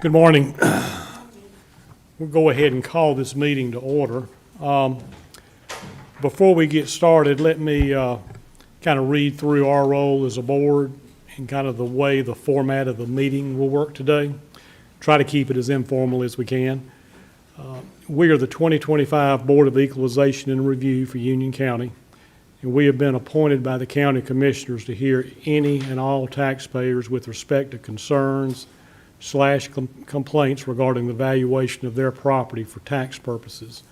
Good morning. We'll go ahead and call this meeting to order. Before we get started, let me kind of read through our role as a board and kind of the way the format of the meeting will work today. Try to keep it as informal as we can. We are the 2025 Board of Equalization and Review for Union County, and we have been appointed by the county commissioners to hear any and all taxpayers with respect to concerns / complaints regarding the valuation of their property for tax purposes.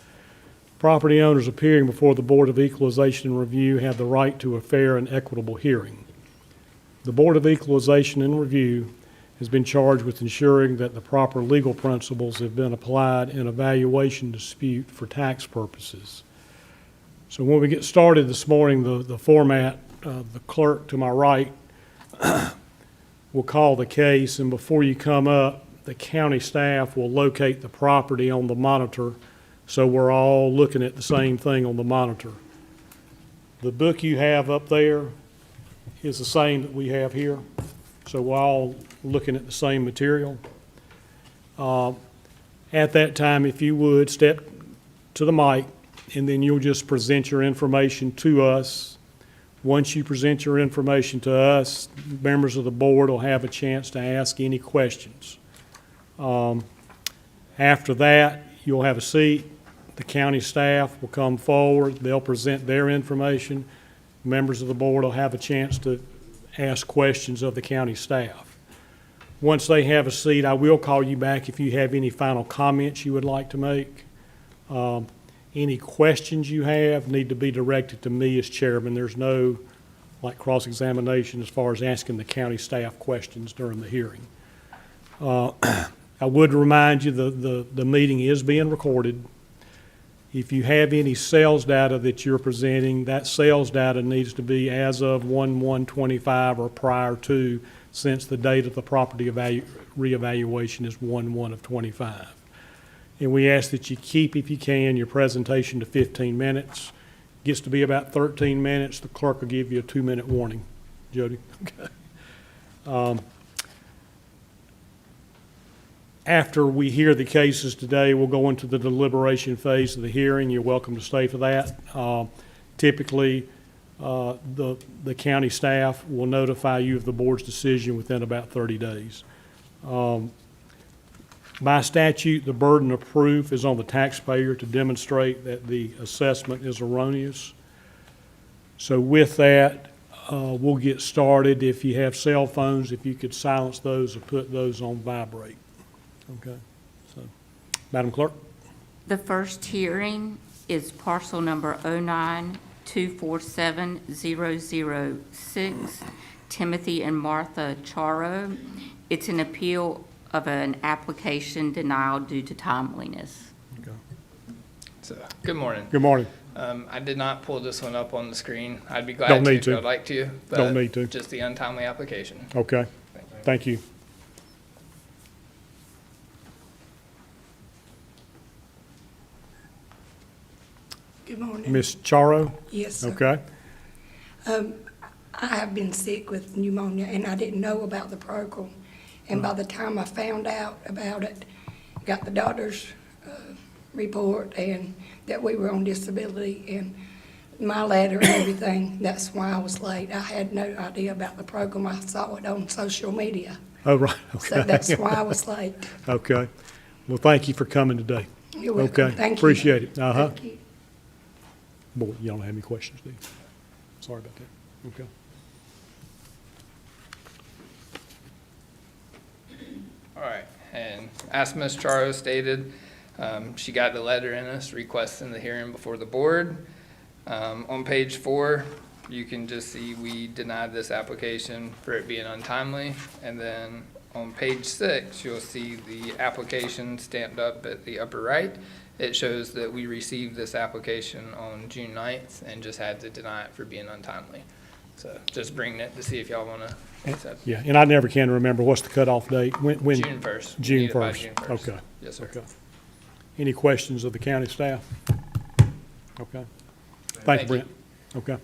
Property owners appearing before the Board of Equalization and Review have the right to a fair and equitable hearing. The Board of Equalization and Review has been charged with ensuring that the proper legal principles have been applied in a valuation dispute for tax purposes. So when we get started this morning, the format, the clerk to my right will call the case, and before you come up, the county staff will locate the property on the monitor so we're all looking at the same thing on the monitor. The book you have up there is the same that we have here, so we're all looking at the same material. At that time, if you would, step to the mic, and then you'll just present your information to us. Once you present your information to us, members of the board will have a chance to ask any questions. After that, you'll have a seat. The county staff will come forward. They'll present their information. Members of the board will have a chance to ask questions of the county staff. Once they have a seat, I will call you back if you have any final comments you would like to make. Any questions you have need to be directed to me as chairman. There's no cross-examination as far as asking the county staff questions during the hearing. I would remind you the meeting is being recorded. If you have any sales data that you're presenting, that sales data needs to be as of 1/1/25 or prior to, since the date of the property reevaluation is 1/1/25. And we ask that you keep, if you can, your presentation to 15 minutes. Gets to be about 13 minutes, the clerk will give you a 2-minute warning. Jody? Okay. After we hear the cases today, we'll go into the deliberation phase of the hearing. You're welcome to stay for that. Typically, the county staff will notify you of the board's decision within about 30 days. By statute, the burden of proof is on the taxpayer to demonstrate that the assessment is erroneous. So with that, we'll get started. If you have cell phones, if you could silence those or put those on vibrate. Okay. So, Madam Clerk. The first hearing is parcel number 09247-006, Timothy and Martha Charo. It's an appeal of an application denial due to timeliness. Okay. So, good morning. Good morning. I did not pull this one up on the screen. I'd be glad Don't need to to. if I'd like to, but Don't need to. just the untimely application. Okay. Thank you. Good morning. Ms. Charo? Yes, sir. Okay. I have been sick with pneumonia, and I didn't know about the program. And by the time I found out about it, got the doctor's report and that we were on disability and my letter and everything, that's why I was late. I had no idea about the program. I saw it on social media. Oh, right. Okay. So that's why I was late. Okay. Well, thank you for coming today. You're welcome. Okay. Thank you. Appreciate it. Uh-huh. Thank you. Boy, you don't have any questions, do you? Sorry about that. Okay. All right, and as Ms. Charo stated, she got the letter in us requesting the hearing before the board. On page 4, you can just see we denied this application for it being untimely. And then on page 6, you'll see the application stamped up at the upper right. It shows that we received this application on June 9th and just had to deny it for being untimely. So just bringing it to see if y'all want to accept. Yeah, and I never can remember, what's the cutoff date? When? June 1st. June Need it by 1st. June 1st. Okay. Yes, sir. Okay. Any questions of the county staff? Okay. Thank you, Thank you. Brent. Okay.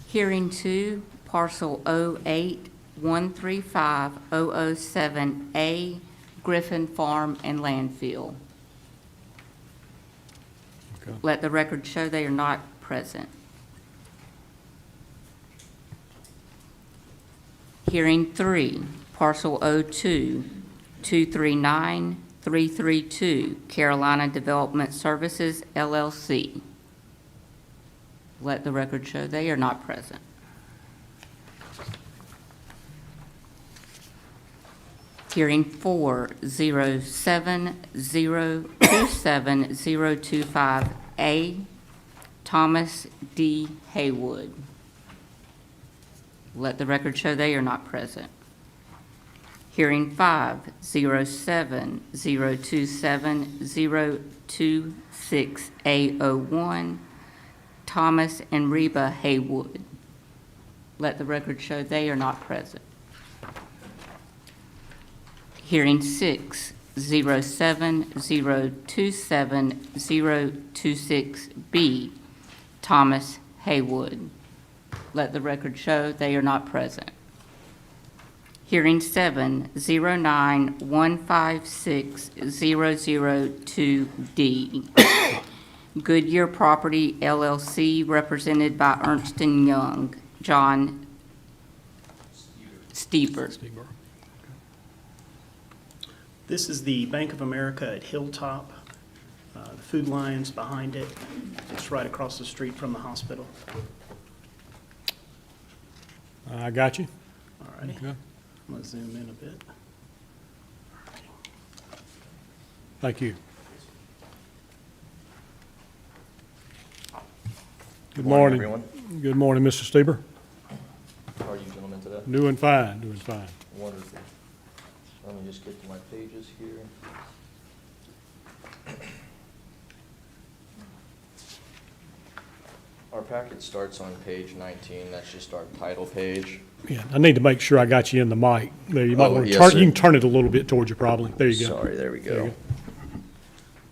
Hearing 2, parcel 08135007A, Griffin Farm and Landfill. Okay. Let the record show they are not present. Hearing 3, parcel 02239332, Carolina Development Services, LLC. Let the record show they are not present. Hearing 4, 070270025A, Thomas D. Haywood. Let the record show they are not present. Hearing 5, 070270026A01, Thomas and Reba Haywood. Let the record show they are not present. Hearing 6, 070270026B, Thomas Haywood. Let the record show they are not present. Hearing 7, 091560002D, Goodyear Property LLC, represented by Ernst & Young, John Steeper. This is the Bank of America at Hilltop. The Food Lion's behind it. It's right across the street from the hospital. I got you. All righty. Okay. I'm going to zoom in a bit. Thank you. Good morning. Everyone. Good morning, Mr. Steber. How are you gentlemen today? Doing fine, doing fine. Wonderful. Let me just get to my pages here. Our packet starts on page 19. That's just our title page. Yeah, I need to make sure I got you in the mic. There, you might Oh, want to yes, turn, sir. you can turn it a little bit towards you probably. There you go. Sorry, there we There you go.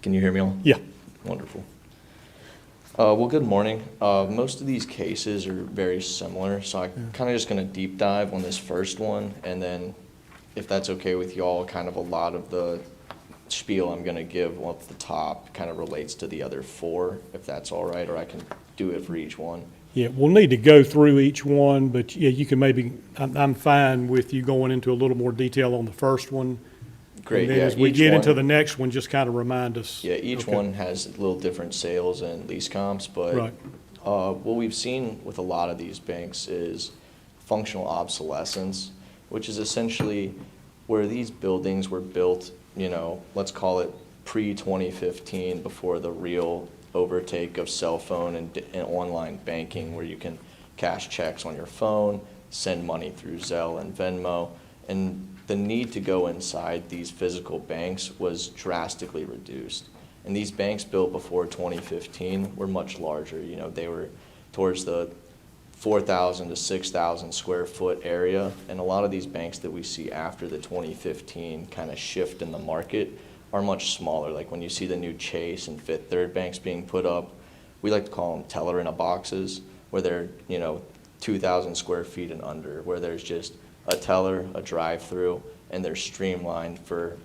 Can you hear me all? Yeah. Wonderful. Well, good morning. Most of these cases are very similar, so I'm kind of just going to deep dive on this first one, and then if that's okay with y'all, kind of a lot of the spiel I'm going to give off the top kind of relates to the other four, if that's all right, or I can do it for each one. Yeah, we'll need to go through each one, but yeah, you can maybe, I'm fine with you going into a little more detail on the first one. Great, And then yeah, as we each get into one- the next one, just kind of remind us. Yeah, each Okay. one has a little different sales and lease comps, but Right. what we've seen with a lot of these banks is functional obsolescence, which is essentially where these buildings were built, you know, let's call it pre-2015, before the real overtake of cell phone and online banking, where you can cash checks on your phone, send money through Zelle and Venmo, and the need to go inside these physical banks was drastically reduced. And these banks built before 2015 were much larger. You know, they were towards the 4,000 to 6,000 square foot area. And a lot of these banks that we see after the 2015 kind of shift in the market are much smaller. Like when you see the new Chase and Fifth Third banks being put up, we like to call them teller in a boxes, where they're, you know, 2,000 square feet and under, where there's just a teller, a drive-through, and they're streamlined for,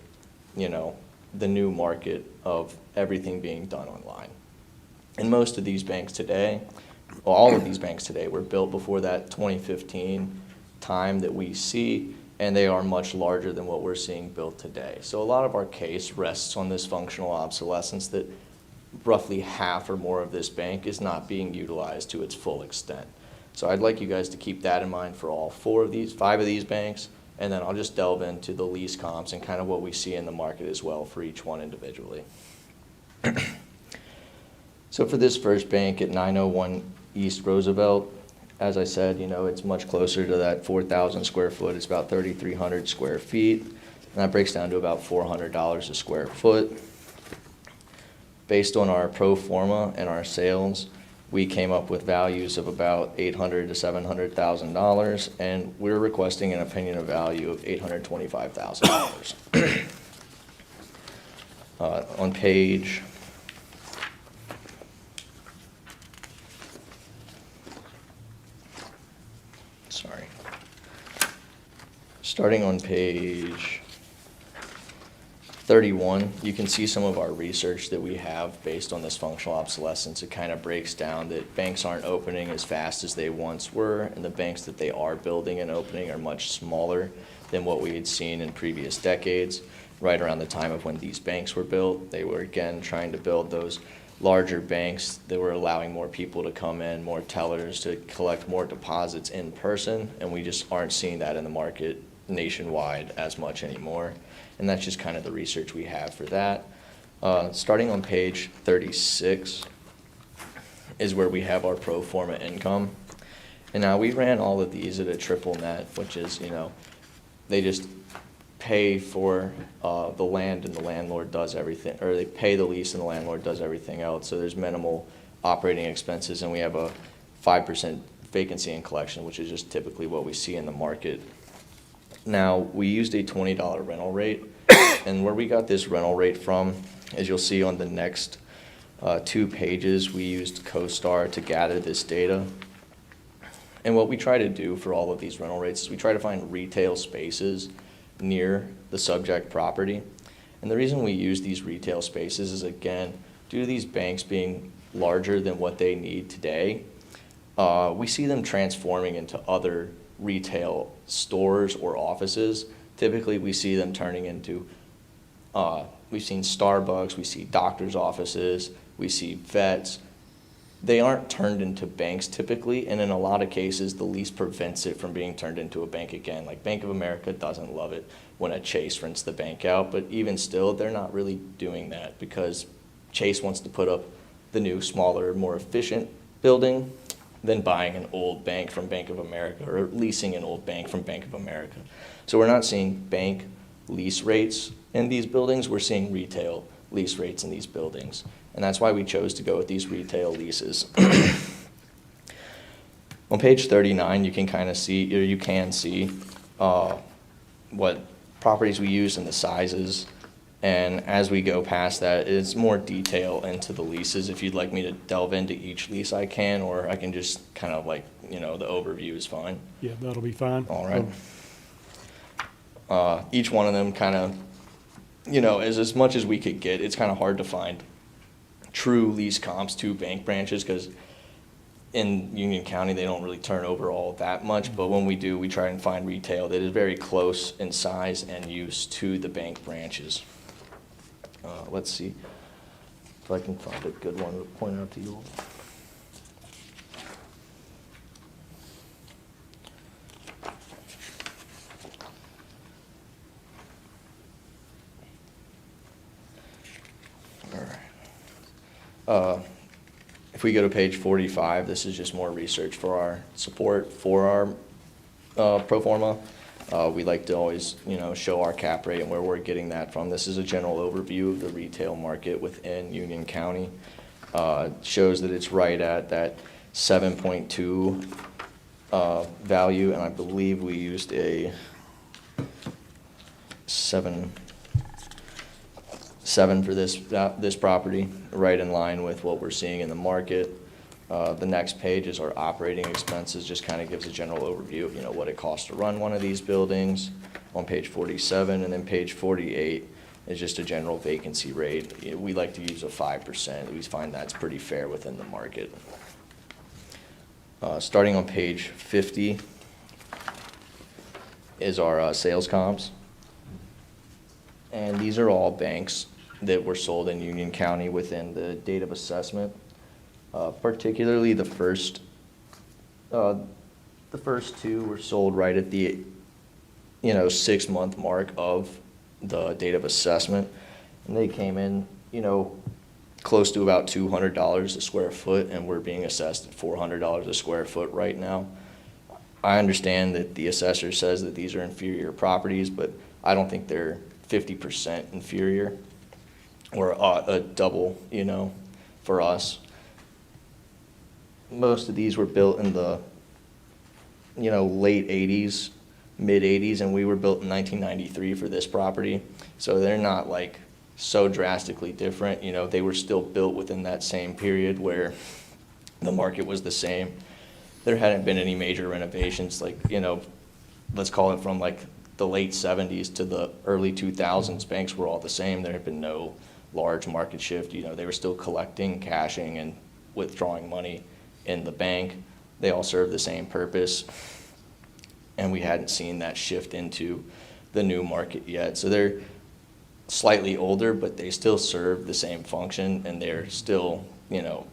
you know, the new market of everything being done online. And most of these banks today, well, all of these banks today were built before that 2015 time that we see, and they are much larger than what we're seeing built today. So a lot of our case rests on this functional obsolescence, that roughly half or more of this bank is not being utilized to its full extent. So I'd like you guys to keep that in mind for all five of these banks, and then I'll just delve into the lease comps and kind of what we see in the market as well for each one individually. So for this first bank at 901 East Roosevelt, as I said, you know, it's much closer to that 4,000 square foot. It's about 3,300 square feet, and that breaks down to about $400 a square foot. Based on our pro forma and our sales, we came up with values of about $800,000 to $700,000, and we're requesting an opinion of value of $825,000. On page sorry. Starting on page 31, you can see some of our research that we have based on this functional obsolescence. It kind of breaks down that banks aren't opening as fast as they once were, and the banks that they are building and opening are much smaller than what we had seen in previous decades. Right around the time of when these banks were built, they were again trying to build those larger banks that were allowing more people to come in, more tellers to collect more deposits in person, and we just aren't seeing that in the market nationwide as much anymore. And that's just kind of the research we have for that. Starting on page 36 is where we have our pro forma income. And now we ran all of these at a triple net, which is, they just pay for the land and the landlord does everything, or they pay the lease and the landlord does everything else. So there's minimal operating expenses, and we have a 5% vacancy in collection, which is just typically what we see in the market. Now, we used a $20 rental rate, and where we got this rental rate from, as you'll see on the next 2 pages, we used CoStar to gather this data. And what we try to do for all of these rental rates is we try to find retail spaces near the subject property. And the reason we use these retail spaces is, again, due to these banks being larger than what they need today, we see them transforming into other retail stores or offices. Typically, we see them turning into, we've seen Starbucks, we see doctors' offices, we see vets. They aren't turned into banks typically, and in a lot of cases, the lease prevents it from being turned into a bank again. Like Bank of America doesn't love it when a Chase rents the bank out, but even still, they're not really doing that because Chase wants to put up the new, smaller, more efficient building than buying an old bank from Bank of America or leasing an old bank from Bank of America. So we're not seeing bank lease rates in these buildings, we're seeing retail lease rates in these buildings. And that's why we chose to go with these retail leases. On page 39, you can kind of see, or you can see what properties we use and the sizes. And as we go past that, it's more detail into the leases. If you'd like me to delve into each lease, I can, or I can just kind of like, the overview is fine. Yeah, that'll be fine. All right. Each one of them kind of, is as much as we could get. It's kind of hard to find true lease comps to bank branches because in Union County, they don't really turn over all that much. But when we do, we try and find retail that is very close in size and use to the bank branches. Let's see if I can find a good one to point out to you all. All right. If we go to page 45, this is just more research for our support for our pro forma. We like to always, show our cap rate and where we're getting that from. This is a general overview of the retail market within Union County. Shows that it's right at that 7.2 value, and I believe we used a 7 for this property, right in line with what we're seeing in the market. The next page is our operating expenses, just kind of gives a general overview of, what it costs to run one of these buildings on page 47, and then page 48 is just a general vacancy rate. We like to use a 5%. We find that's pretty fair within the market. Starting on page 50 is our sales comps. And these are all banks that were sold in Union County within the date of assessment. Particularly the first two were sold right at the 6-month mark of the date of assessment, and they came in close to about $200 a square foot, and we're being assessed at $400 a square foot right now. I understand that the assessor says that these are inferior properties, but I don't think they're 50% inferior or a double, for us. Most of these were built in the, late 80s, mid 80s, and we were built in 1993 for this property. So they're not like so drastically different. They were still built within that same period where the market was the same. There hadn't been any major renovations, like, let's call it from like the late 70s to the early 2000s, banks were all the same. There had been no large market shift. You know, they were still collecting, cashing, and withdrawing money in the bank. They all served the same purpose, and we hadn't seen that shift into the new market yet. So they're slightly older, but they still serve the same function, and they're still, you know,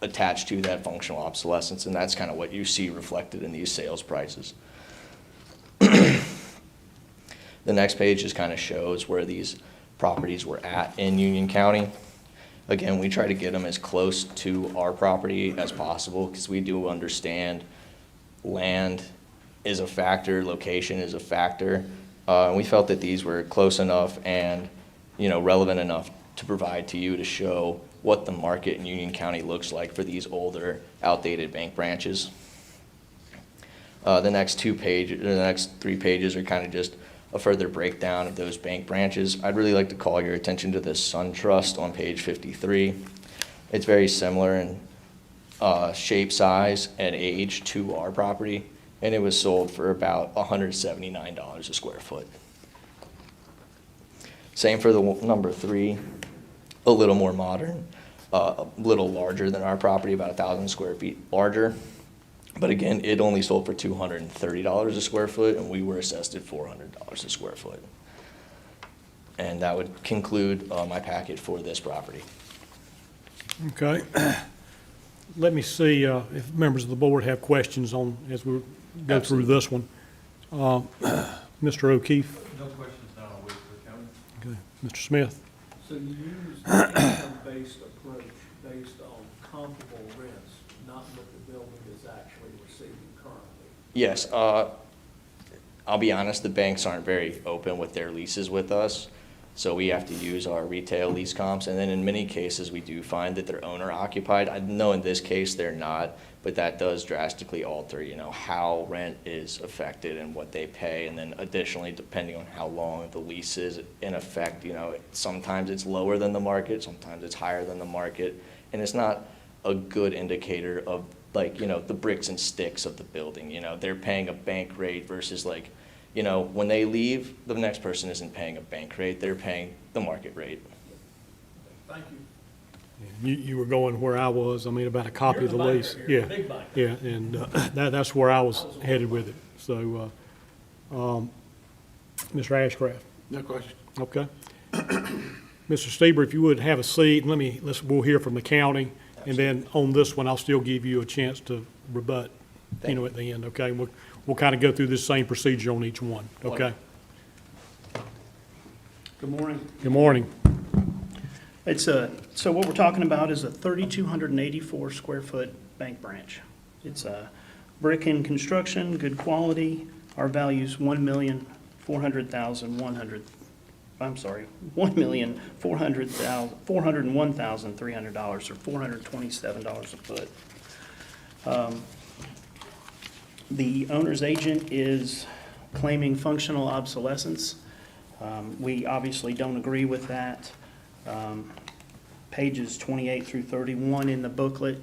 attached to that functional obsolescence, and that's kind of what you see reflected in these sales prices. The next page just kind of shows where these properties were at in Union County. Again, we try to get them as close to our property as possible because we do understand land is a factor, location is a factor. We felt that these were close enough and, you know, relevant enough to provide to you to show what the market in Union County looks like for these older, outdated bank branches. The next 3 pages are kind of just a further breakdown of those bank branches. I'd really like to call your attention to this SunTrust on page 53. It's very similar in shape, size, and age to our property, and it was sold for about $179 a square foot. Same for the number 3, a little more modern, a little larger than our property, about 1,000 square feet larger. But again, it only sold for $230 a square foot, and we were assessed at $400 a square foot. And that would conclude my packet for this property. Okay. Let me see if members of the board have questions on, as we go through this one. Mr. O'Keefe? No questions now, I'll wait for the county. Okay. Mr. Smith? So you use an income-based approach based on comparable rents, not what the building is actually receiving currently? Yes, I'll be honest, the banks aren't very open with their leases with us, so we have to use our retail lease comps, and then in many cases, we do find that they're owner occupied. I know in this case they're not, but that does drastically alter, you know, how rent is affected and what they pay, and then additionally, depending on how long the lease is in effect, you know, sometimes it's lower than the market, sometimes it's higher than the market, and it's not a good indicator of, like, you know, the bricks and sticks of the building. You know, they're paying a bank rate versus, like, you know, when they leave, the next person isn't paying a bank rate, they're paying the market rate. Thank you. You were going where I was, I mean, about a copy of the You're the lease. banker here, Yeah, big banker. yeah, and that's where I was headed with it. So, Mr. Ashcraft? No question. Okay. Mr. Stieber, if you would have a seat, and we'll hear from the county, and then on this one, I'll still give you a chance to rebut, you know, at the end, okay? We'll kind of go through this same procedure on each one, okay? Good morning. Good morning. So what we're talking about is a 3,284 square foot bank branch. It's a brick in construction, good quality. Our value's $1,401,300, or $427 a foot. The owner's agent is claiming functional obsolescence. We obviously don't agree with that. Pages 28 through 31 in the booklet,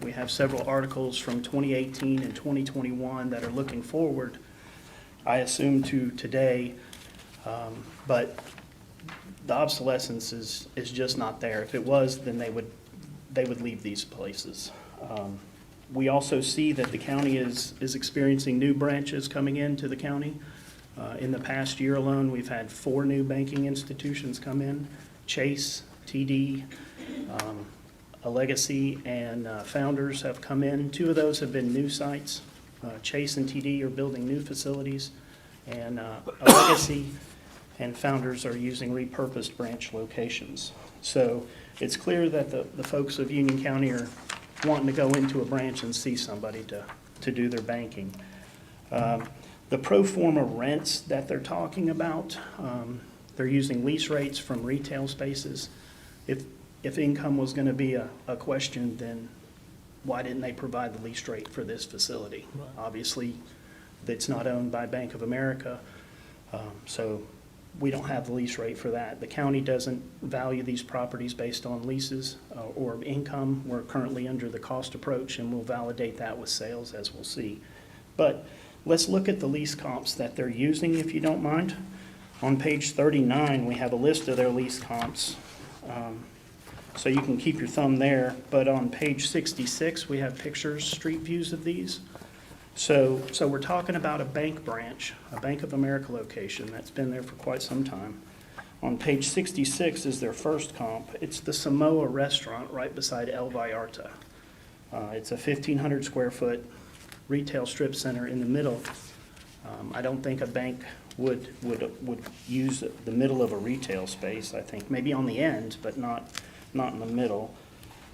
we have several articles from 2018 and 2021 that are looking forward, I assume, to today, but the obsolescence is just not there. If it was, then they would leave these places. We also see that the county is experiencing new branches coming into the county. In the past year alone, we've had 4 new banking institutions come in: Chase, TD, a Legacy, and Founders have come in. 2 of those have been new sites. Chase and TD are building new facilities, and a Legacy and Founders are using repurposed branch locations. So it's clear that the folks of Union County are wanting to go into a branch and see somebody to do their banking. The pro forma rents that they're talking about, they're using lease rates from retail spaces. If income was going to be a question, then why didn't they provide the lease rate for this facility? Obviously, it's not owned by Bank of America, so we don't have the lease rate for that. The county doesn't value these properties based on leases or income. We're currently under the cost approach, and we'll validate that with sales, as we'll see. But let's look at the lease comps that they're using, if you don't mind. On page 39, we have a list of their lease comps. So you can keep your thumb there, but on page 66, we have pictures, street views of these. So we're talking about a bank branch, a Bank of America location that's been there for quite some time. On page 66 is their first comp. It's the Samoa Restaurant right beside El Vallarta. It's a 1,500 square foot retail strip center in the middle. I don't think a bank would use the middle of a retail space. I think maybe on the end, but not in the middle.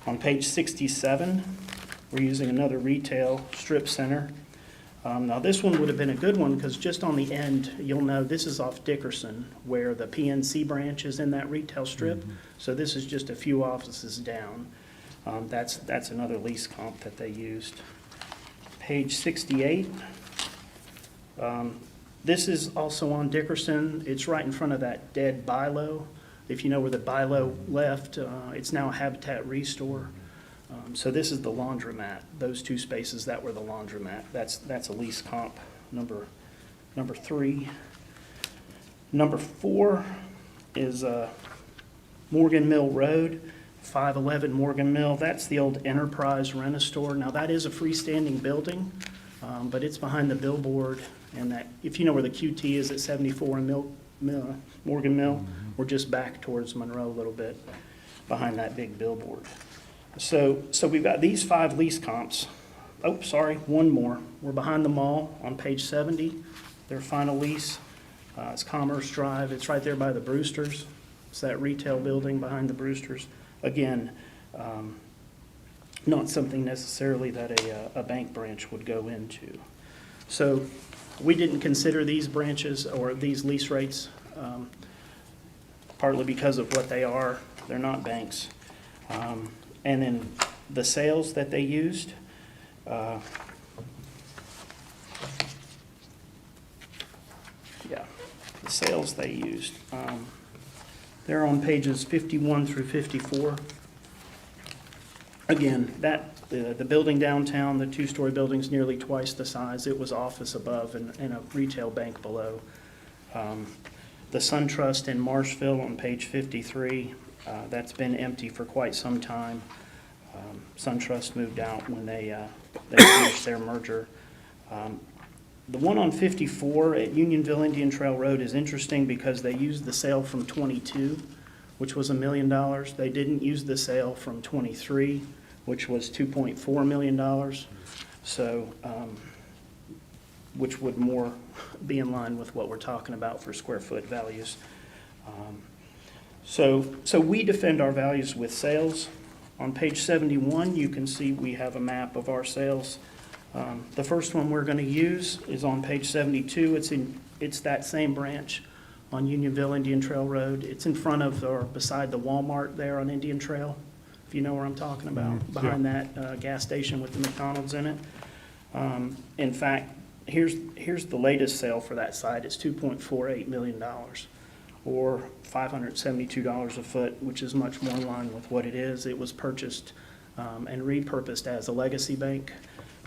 On page 67, we're using another retail strip center. Now, this one would have been a good one because just on the end, you'll know this is off Dickerson where the PNC branch is in that retail strip. So this is just a few offices down. That's another lease comp that they used. Page 68. This is also on Dickerson. It's right in front of that dead Bilo. If you know where the Bilo left, it's now a Habitat Restore. So this is the laundromat. Those two spaces, that were the laundromat. That's a lease comp number 3. Number 4 is Morgan Mill Road, 511 Morgan Mill. That's the old Enterprise Rent-A-Store. Now, that is a freestanding building, but it's behind the billboard. And that, if you know where the QT is at 74 and Morgan Mill, we're just back towards Monroe a little bit, behind that big billboard. So we've got these 5 lease comps. Oh, sorry, one more. We're behind the mall on page 70, their final lease. It's Commerce Drive. It's right there by the Brewsters. It's that retail building behind the Brewsters. Again, not something necessarily that a bank branch would go into. So we didn't consider these branches or these lease rates, partly because of what they are. They're not banks. And then the sales that they used, the sales they used, they're on pages 51 through 54. Again, the building downtown, the 2-story building's nearly twice the size. It was office above and a retail bank below. The SunTrust in Marshville on page 53, that's been empty for quite some time. SunTrust moved out when they finished their merger. The one on 54 at Unionville Indian Trail Road is interesting because they used the sale from 22, which was $1 million. They didn't use the sale from 23, which was $2.4 million. So, which would more be in line with what we're talking about for square foot values. So we defend our values with sales. On page 71, you can see we have a map of our sales. The first one we're going to use is on page 72. It's that same branch on Unionville Indian Trail Road. It's in front of or beside the Walmart there on Indian Trail, if you know where I'm talking about, behind that gas station with the McDonald's in it. In fact, here's the latest sale for that site. It's $2.48 million, or $572 a foot, which is much more in line with what it is. It was purchased and repurposed as a legacy bank.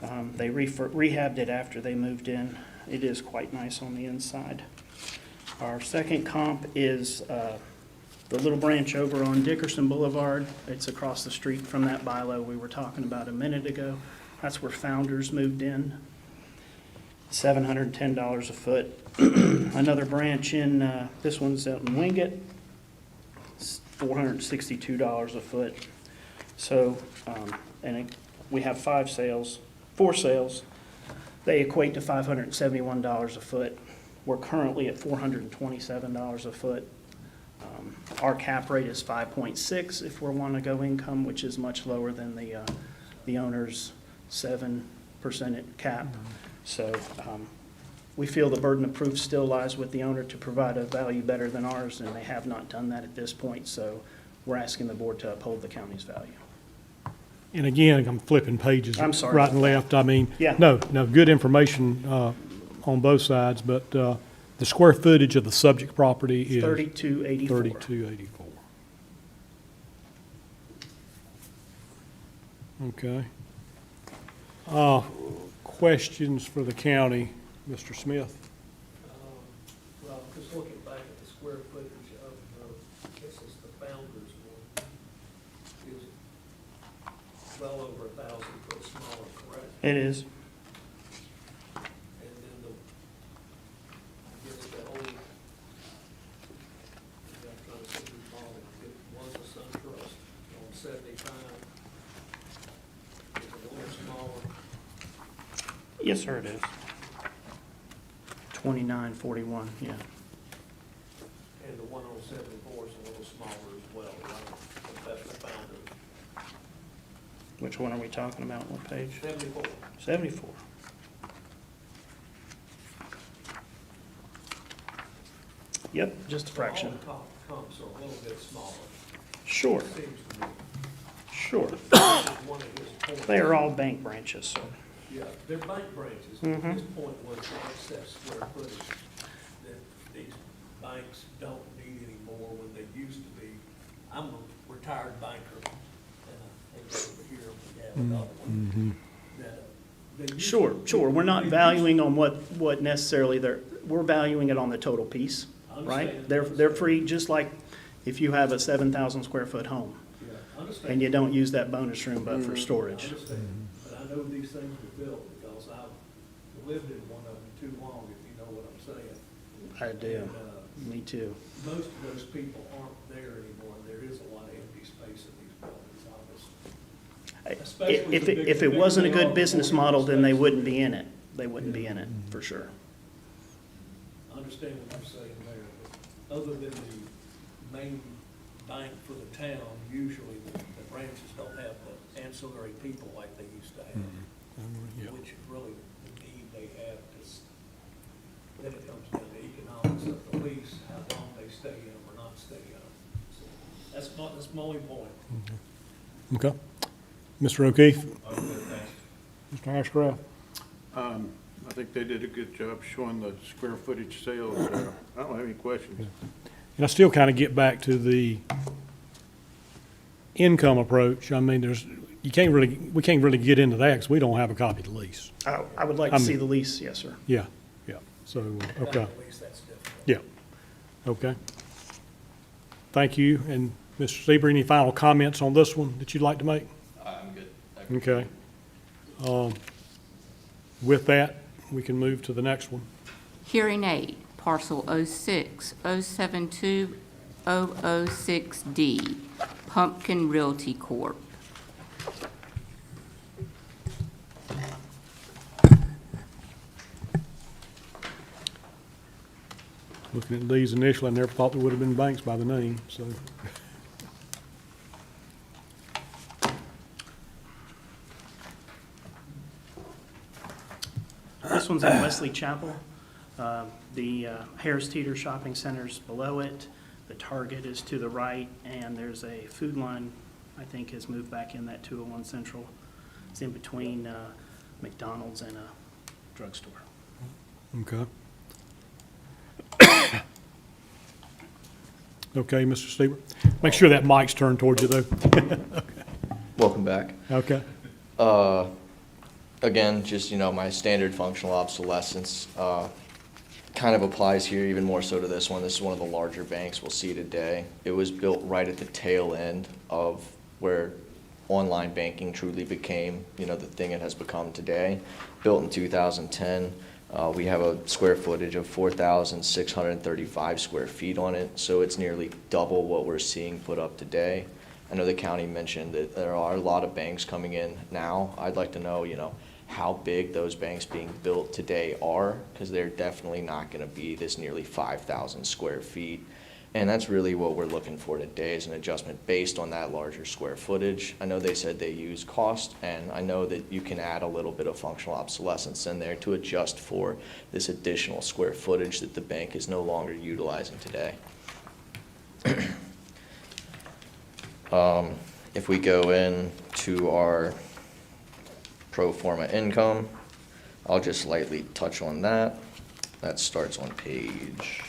They rehabbed it after they moved in. It is quite nice on the inside. Our second comp is the little branch over on Dickerson Boulevard. It's across the street from that Bilo we were talking about a minute ago. That's where Founders moved in. $710 a foot. Another branch in, this one's out in Wingate, it's $462 a foot. So, we have 4 sales. They equate to $571 a foot. We're currently at $427 a foot. Our cap rate is 5.6 if we want to go income, which is much lower than the owner's 7% cap. So we feel the burden of proof still lies with the owner to provide a value better than ours, and they have not done that at this point. So we're asking the board to uphold the county's value. And again, I'm flipping pages I'm sorry right about and left. I mean, Yeah. no, good information on both sides, but the square footage of the subject property is 3284. 3284. Okay. Questions for the county Mr. Smith? Well, just looking back at the square footage of this is the Founder's one, is well over 1,000 foot smaller, correct? It is. And then the, I guess the old, I'm trying to think who bought it, it was a SunTrust on 75. It's a little smaller. Yes, sir, it is. 2941, yeah. And the one on 74 is a little smaller as well, right? But that's the Founder. Which one are we talking about? What page? 74. 74. Yep, just a fraction. All the comps are a little bit smaller, Sure, seems to me. sure. This is one of his points. They are all bank branches, sir. Yeah, they're bank branches. Mhm. His point was the excess square footage that these banks don't need anymore when they used to be. I'm a retired banker, and I think over here we have another one. That, they used to- Sure, sure. We're not valuing on what necessarily we're valuing it on the total piece, right? Understand. They're free, just like if you have a 7,000 square foot home Yeah, I understand. and you don't use that bonus room but for I storage. understand, but I know these things were built because I've lived in one of them too long, if you know what I'm saying. I do. And, Me too. most of those people aren't there anymore, and there is a lot of empty space in these buildings, obviously. Especially If the it, big- if the it bigger wasn't a they good are, business the more model, then they space. wouldn't be in it. They wouldn't be in it, for sure. I understand what you're saying there, but other than the main bank for the town, usually the branches don't have the ancillary people like they used to have, Yeah. which is really the need they have, because then it comes down to economics of the lease, how long they stay in them or not stay in them. So that's my only point. Okay. Mr. O'Keefe? Okay, thanks. Mr. Ashcraft? I think they did a good job showing the square footage sales. I don't have any questions. And I still kind of get back to the income approach. I mean, we can't really get into that because we don't have a copy of the lease. I would like to see the lease, yes, sir. Yeah, yeah. So, okay, At least that's different. yeah, okay. Thank you. And Mr. Seaver, any final comments on this one that you'd like to make? I'm good. Okay. With that, we can move to the next one. Hearing aid, parcel 06-072-006D, Pumpkin Realty Corp. Looking at these initially, I never thought there would have been banks by the name, so. This one's in Wesley Chapel. The Harris Teeter Shopping Center's below it. The Target is to the right, and there's a food line, I think, has moved back in that 201 Central. It's in between McDonald's and a drugstore. Okay. Okay, Mr. Seaver. Make sure that mic's turned towards you, though. Welcome back. Okay. Again, just, my standard functional obsolescence kind of applies here, even more so to this one. This is one of the larger banks we'll see today. It was built right at the tail end of where online banking truly became, the thing it has become today. Built in 2010. We have a square footage of 4,635 square feet on it, so it's nearly double what we're seeing put up today. I know the county mentioned that there are a lot of banks coming in now. I'd like to know, how big those banks being built today are, because they're definitely not going to be this nearly 5,000 square feet. And that's really what we're looking for today, is an adjustment based on that larger square footage. I know they said they use cost, and I know that you can add a little bit of functional obsolescence in there to adjust for this additional square footage that the bank is no longer utilizing today. If we go in to our pro forma income, I'll just lightly touch on that. That starts on page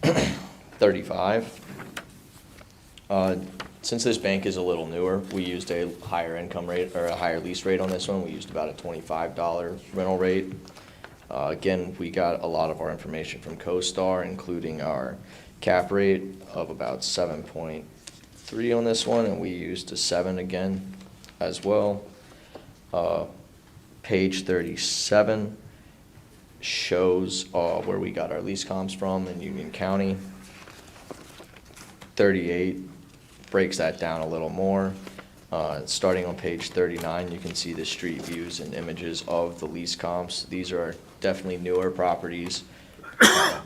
35. Since this bank is a little newer, we used a higher income rate, or a higher lease rate on this one. We used about a $25 rental rate. Again, we got a lot of our information from CoStar, including our cap rate of about 7.3 on this one, and we used a 7 again as well. Page 37 shows where we got our lease comps from in Union County. 38 breaks that down a little more. Starting on page 39, you can see the street views and images of the lease comps. These are definitely newer properties. I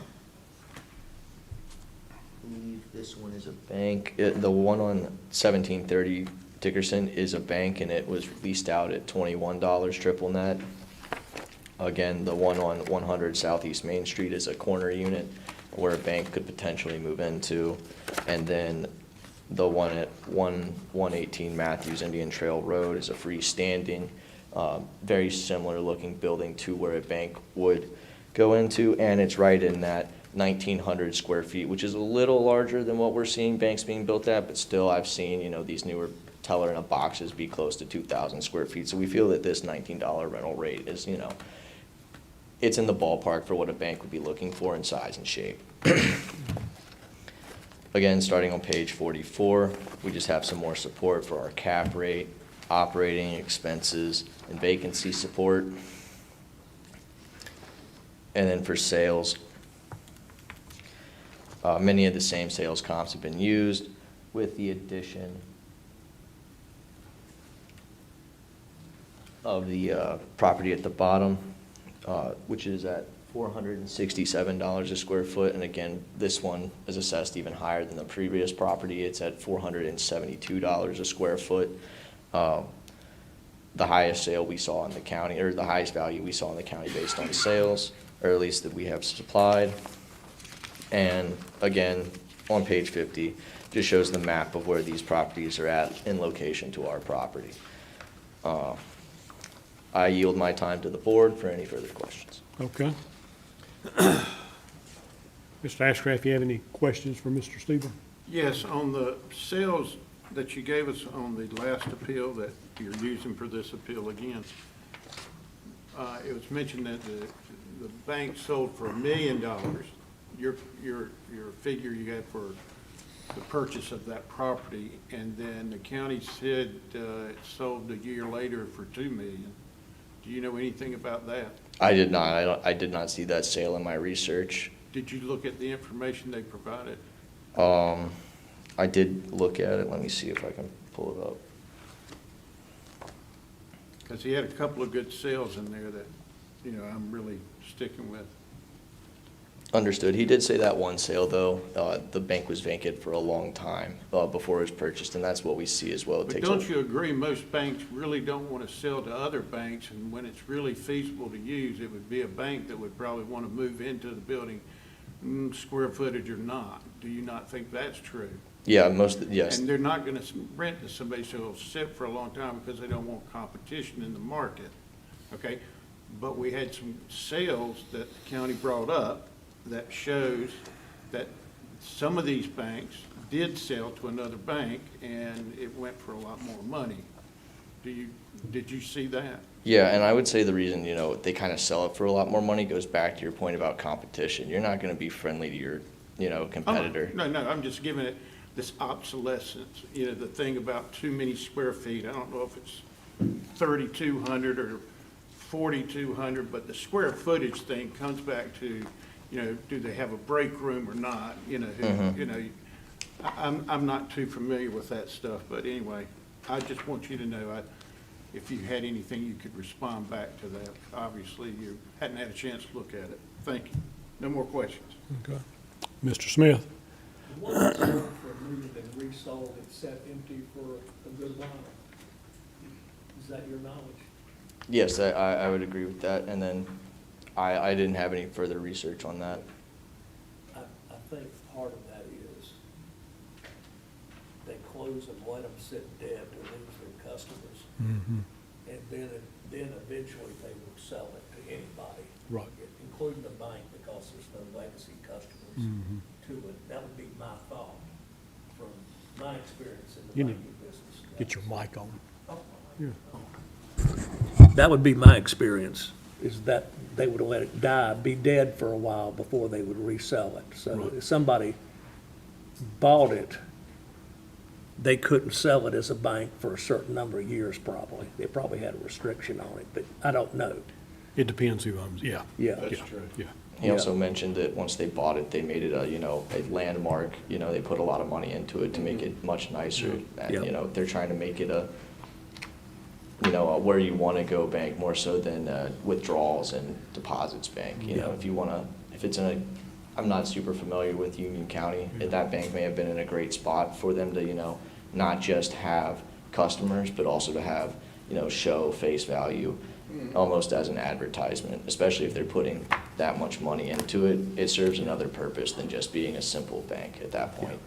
believe this one is a bank. The one on 1730 Dickerson is a bank, and it was leased out at $21 triple net. Again, the one on 100 Southeast Main Street is a corner unit where a bank could potentially move into. And then the one at 118 Matthews Indian Trail Road is a freestanding, very similar looking building to where a bank would go into, and it's right in that 1,900 square feet, which is a little larger than what we're seeing banks being built at, but still I've seen, these newer teller in a boxes be close to 2,000 square feet. So we feel that this $19 rental rate is, it's in the ballpark for what a bank would be looking for in size and shape. Again, starting on page 44, we just have some more support for our cap rate, operating expenses, and vacancy support. And then for sales, many of the same sales comps have been used, with the addition of the property at the bottom, which is at $467 a square foot. And again, this one is assessed even higher than the previous property. It's at $472 a square foot. The highest sale we saw in the county, or the highest value we saw in the county based on sales, or at least that we have supplied. And again, on page 50, just shows the map of where these properties are at in location to our property. I yield my time to the board for any further questions. Okay. Mr. Ashcraft, you have any questions for Mr. Stieber? Yes, on the sales that you gave us on the last appeal that you're using for this appeal again, it was mentioned that the bank sold for $1 million. Your figure you had for the purchase of that property, and then the county said it sold a year later for $2 million. Do you know anything about that? I did not. I did not see that sale in my research. Did you look at the information they provided? I did look at it. Let me see if I can pull it up. Because he had a couple of good sales in there that, I'm really sticking with. Understood. He did say that one sale, though, the bank was vacant for a long time before it was purchased, and that's what we see as well. But don't you agree most banks really don't want to sell to other banks, and when it's really feasible to use, it would be a bank that would probably want to move into the building, square footage or not? Do you not think that's true? Yeah, yes. And they're not going to rent to somebody so it'll sit for a long time because they don't want competition in the market, okay? But we had some sales that the county brought up that shows that some of these banks did sell to another bank and it went for a lot more money. Did you see that? Yeah, and I would say the reason, they kind of sell it for a lot more money goes back to your point about competition. You're not going to be friendly to your, competitor. No, I'm just giving it this obsolescence, the thing about too many square feet. I don't know if it's 3,200 or 4,200, but the square footage thing comes back to, do they have a break room or not? I'm not too familiar with that stuff, but anyway, I just want you to know, if you had anything you could respond back to that. Obviously, you hadn't had a chance to look at it. Thank you. No more questions. Okay. Mr. Smith? The one that's sold for $1 million and resold, it sat empty for a good while. Is that your knowledge? Yes, I would agree with that. And then I didn't have any further research on that. I think part of that is they close and let them sit dead to lose their customers. Mm-hmm. And then eventually they will sell it to anybody. Right. Including the bank, because there's no legacy customers Mhm. to it. That would be my thought from my experience in You the need- banking business. Get your mic on. Yeah. That would be my experience, is that they would let it die, be dead for a while before they would resell it. So if somebody bought it, they couldn't sell it as a bank for a certain number of years probably. They probably had a restriction on it, but I don't know. It depends who owns, yeah. Yeah. That's true. Yeah. He also mentioned that once they bought it, they made it a, a landmark, they put a lot of money into it to make it much nicer. And, Yeah. they're trying to make it a where you want to go bank more so than withdrawals and deposits bank. Yeah. If it's in I'm not super familiar with Union County. That bank may have been in a great spot for them to, not just have customers, but also to have, show face value almost as an advertisement, especially if they're putting that much money into it. It serves another purpose than just being a simple bank at that point.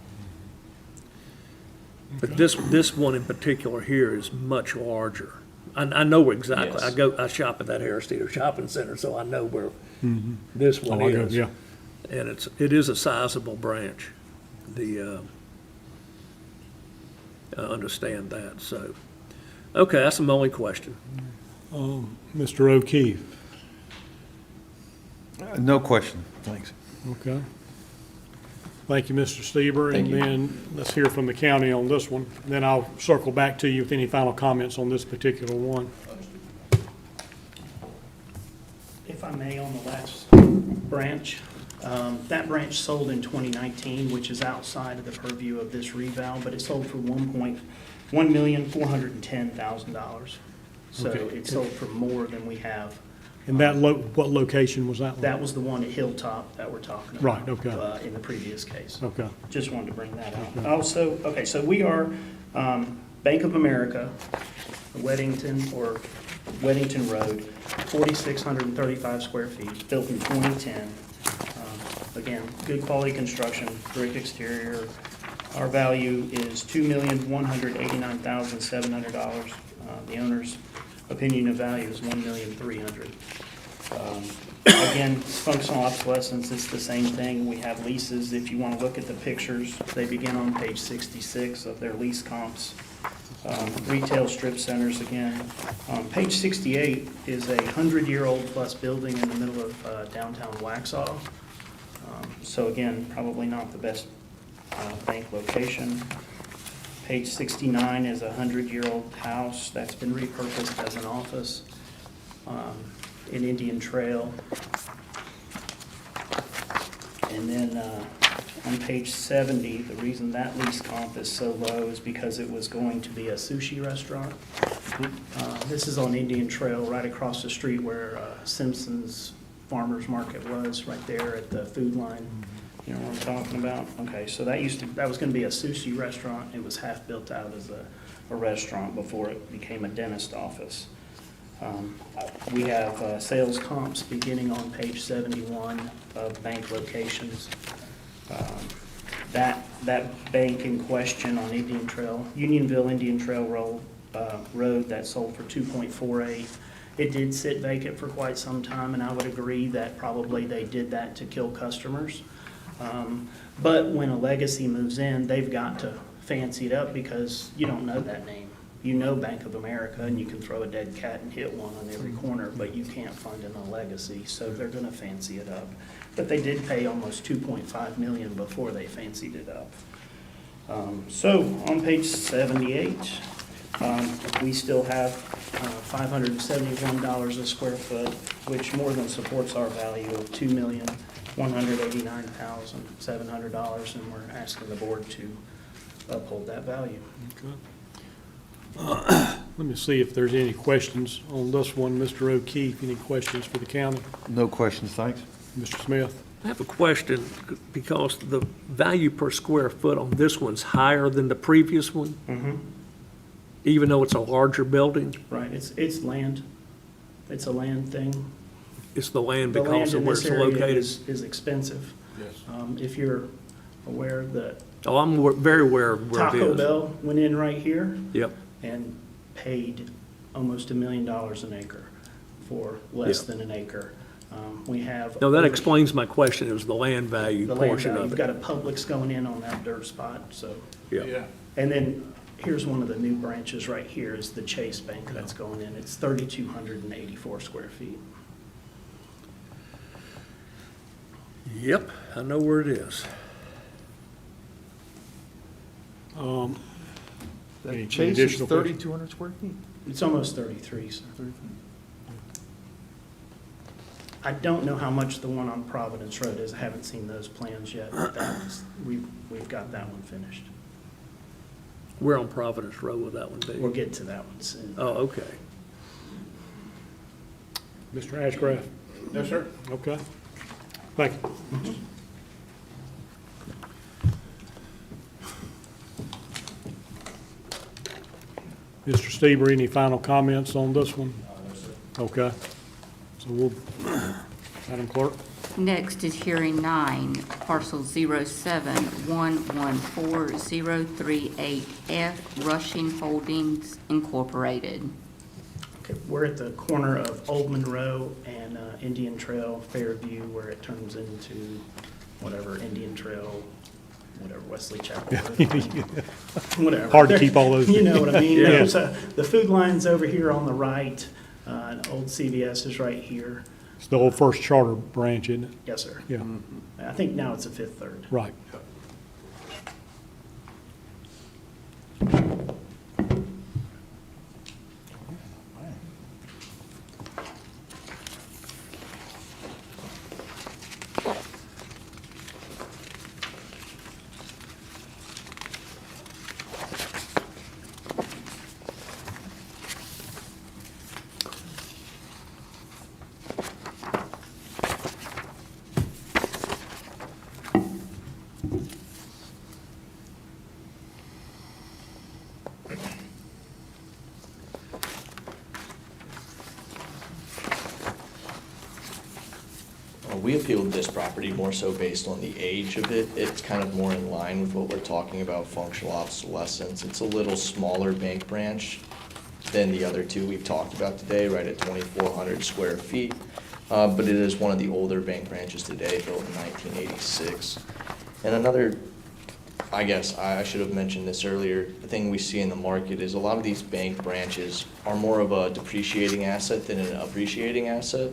But this one in particular here is much larger. I know exactly. Yes. I shop at that Harris Teeter Shopping Center, so I know where this one Oh, I go, is. yeah. And it is a sizable branch. I understand that, so. Okay, that's my only question. Mr. O'Keefe, No question, thanks. okay. Thank you, Mr. Stieber. Thank And you. then let's hear from the county on this one. Then I'll circle back to you with any final comments on this particular one. If I may, on the last branch, that branch sold in 2019, which is outside of the purview of this reval, but it sold for $1,410,000. So Okay. it sold for more than we have. And that what location was that one? That was the one at Hilltop that we're talking about. Right, okay. In the previous case. Okay, Just wanted to bring that out. Also, okay, so we are Bank of America, Weddington Road, 4,635 square feet, built in 2010. Again, good quality construction, brick exterior. Our value is $2,189,700. The owner's opinion of value is $1,300,000. Again, functional obsolescence, it's the same thing. We have leases. If you want to look at the pictures, they begin on page 66 of their lease comps. Retail strip centers again. Page 68 is a 100-year-old plus building in the middle of downtown Waxhaw. So again, probably not the best bank location. Page 69 is a 100-year-old house that's been repurposed as an office in Indian Trail. And then on page 70, the reason that lease comp is so low is because it was going to be a sushi restaurant. This is on Indian Trail, right across the street where Simpson's Farmers Market was, right there at the food line. You know what I'm talking about? Okay, so that was gonna be a sushi restaurant. It was half built out as a restaurant before it became a dentist office. We have sales comps beginning on page 71 of bank locations. That bank in question on Indian Trail, Unionville Indian Trail Road, that sold for 2.48. It did sit vacant for quite some time, and I would agree that probably they did that to kill customers. But when a legacy moves in, they've got to fancy it up because you don't know that name. You know Bank of America, and you can throw a dead cat and hit one on every corner, but you can't fund in a legacy, so they're gonna fancy it up. But they did pay almost $2.5 million before they fancied it up. So on page 78, we still have $571 a square foot, which more than supports our value of $2,189,700, and we're asking the board to uphold that value. okay. Let me see if there's any questions on this one. Mr. O'Keefe, any questions for the county? No questions, thanks. Mr. Smith? I have a question, because the value per square foot on this one's higher than the previous one, even though it's a larger building. Right, it's land. It's a land thing. It's the land The land because of in where this it's area located. is expensive. Yes. If you're aware that Oh, I'm very aware of where it Taco is. Bell went in right here Yep, and paid almost $1 million an acre for less Yeah. than an acre. We have. no, that explains my question, it was the land value The land portion value. of You've it. got a Publix going in on that dirt spot, so. Yeah. Yeah, And then here's one of the new branches right here is the Chase Bank that's going in. It's 3,284 square feet. Yep, I know where it is. Any That Chase is additional questions? 3,200 square feet? It's almost 33, sir. I don't know how much the one on Providence Road is. I haven't seen those plans yet. But we've got that one finished. Where on Providence Road will that one be? We'll get to that one soon. Oh, okay. Mr. Ashcraft? No, sir. Okay. Thank you. Mr. Steber, any final comments on this one? No, sir. Okay. So we'll, Madam Clerk? Next is hearing 9, parcel 071140338F, Rushing Holdings Incorporated. Okay, we're at the corner of Old Monroe and Indian Trail, Fairview, where it turns into whatever, Indian Trail, whatever, Wesley Chapel. Whatever. Hard to keep all those. You know what I mean? Yeah. There's the Food Lion's over here on the right, and old CVS is right here. It's the old First Charter branch, isn't it? Yes, sir. Yeah, I think now it's a Fifth Third. right. We appealed this property more so based on the age of it. It's kind of more in line with what we're talking about, functional obsolescence. It's a little smaller bank branch than the other two we've talked about today, right at 2,400 square feet. But it is one of the older bank branches today, built in 1986. And another, I guess, I should have mentioned this earlier, the thing we see in the market is a lot of these bank branches are more of a depreciating asset than an appreciating asset.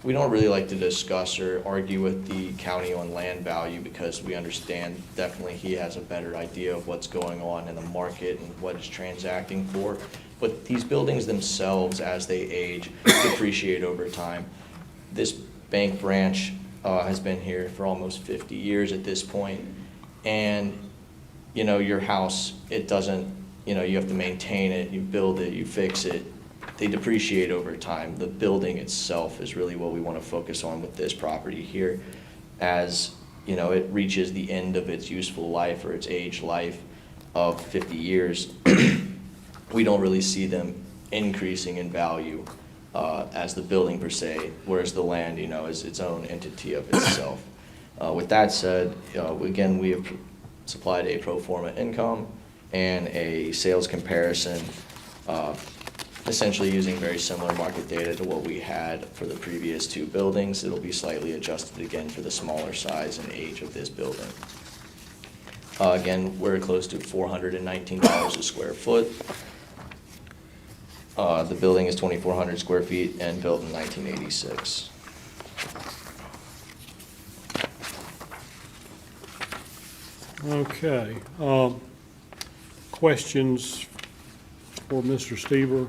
We don't really like to discuss or argue with the county on land value because we understand definitely he has a better idea of what's going on in the market and what it's transacting for. But these buildings themselves, as they age, depreciate over time. This bank branch has been here for almost 50 years at this point. And, you know, your house, it doesn't, you know, you have to maintain it, you build it, you fix it. They depreciate over time. The building itself is really what we want to focus on with this property here. As, you know, it reaches the end of its useful life or its age life of 50 years, we don't really see them increasing in value as the building per se, whereas the land, you know, is its own entity of itself. With that said, again, we have supplied a pro forma income and a sales comparison, essentially using very similar market data to what we had for the previous two buildings. It'll be slightly adjusted again for the smaller size and age of this building. Again, we're close to $419 a square foot. The building is 2,400 square feet and built in 1986. Okay. Questions for Mr. Stever,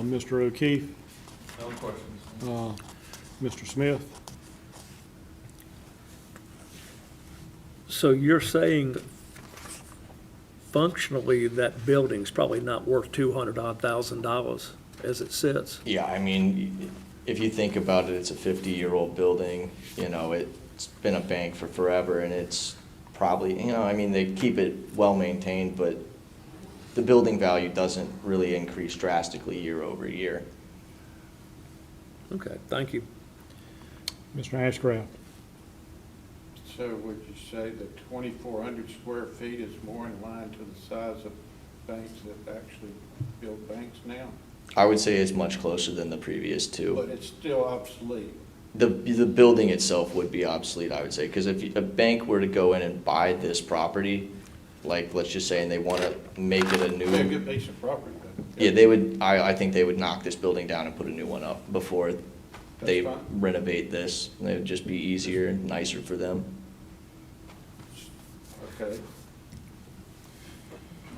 Mr. O'Keefe? No questions. Mr. Smith? So you're saying functionally that building's probably not worth $200,000 as it sits? Yeah, I mean, if you think about it, it's a 50-year-old building, you know, it's been a bank for forever, and it's probably, you know, I mean, they keep it well-maintained, but the building value doesn't really increase drastically year over year. Okay, thank you. Mr. Ashcraft? So would you say that 2,400 square feet is more in line to the size of banks that actually build banks now? I would say it's much closer than the previous two. But it's still obsolete. The building itself would be obsolete, I would say, because if a bank were to go in and buy this property, like, let's just say, and they want to make it a Be a new, good piece of property, though. yeah, they would, I think they would knock this building down and put a new one up before they That's fine. renovate this. It would just be easier and nicer for them. Okay.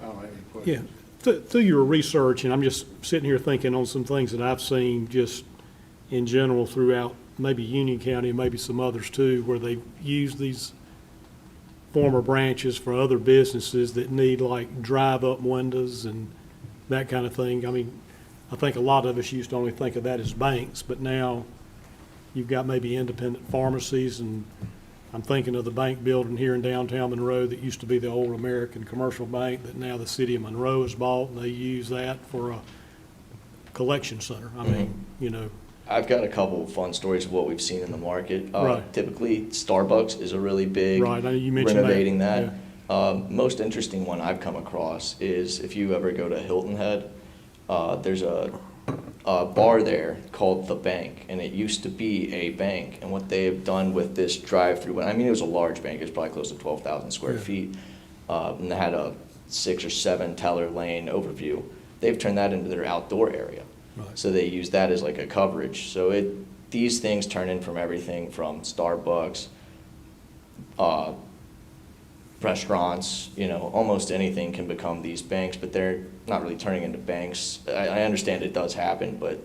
I don't have any Yeah, questions. through your research, and I'm just sitting here thinking on some things that I've seen just in general throughout maybe Union County and maybe some others too, where they've used these former branches for other businesses that need like drive-up windows and that kind of thing. I mean, I think a lot of us used to only think of that as banks, but now you've got maybe independent pharmacies, and I'm thinking of the bank building here in downtown Monroe that used to be the old American Commercial Bank that now the city of Monroe has bought, and they use that for a collection center. I mean, you know, I've got a couple of fun stories of what we've seen in the market. Right. Typically, Starbucks is a really big Right, I know you mentioned that, renovating that. Most interesting one I've come across is if you ever go to Hilton Head, there's a bar there called The Bank, and it used to be a bank. And what they have done with this drive-through, I mean, it was a large bank, it was probably close to 12,000 square Yeah. feet, and they had a 6 or 7 teller lane overview. They've turned that into their outdoor area. Right. So they use that as like a coverage. So these things turn in from everything from Starbucks, restaurants, almost anything can become these banks, but they're not really turning into banks. I understand it does happen, but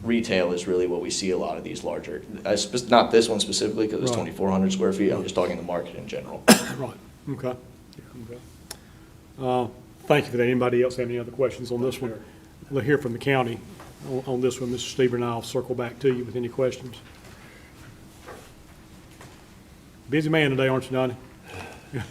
retail is really what we see a lot of these larger, not this one specifically because it's Right. 2,400 square feet. I'm just talking the market in general. right, okay. Yeah, okay. Thank you for that. Anybody else have any other questions on this one? We'll hear from the county on this one. Mr. Stever and I'll circle back to you with any questions. Busy man today, aren't you, Donnie?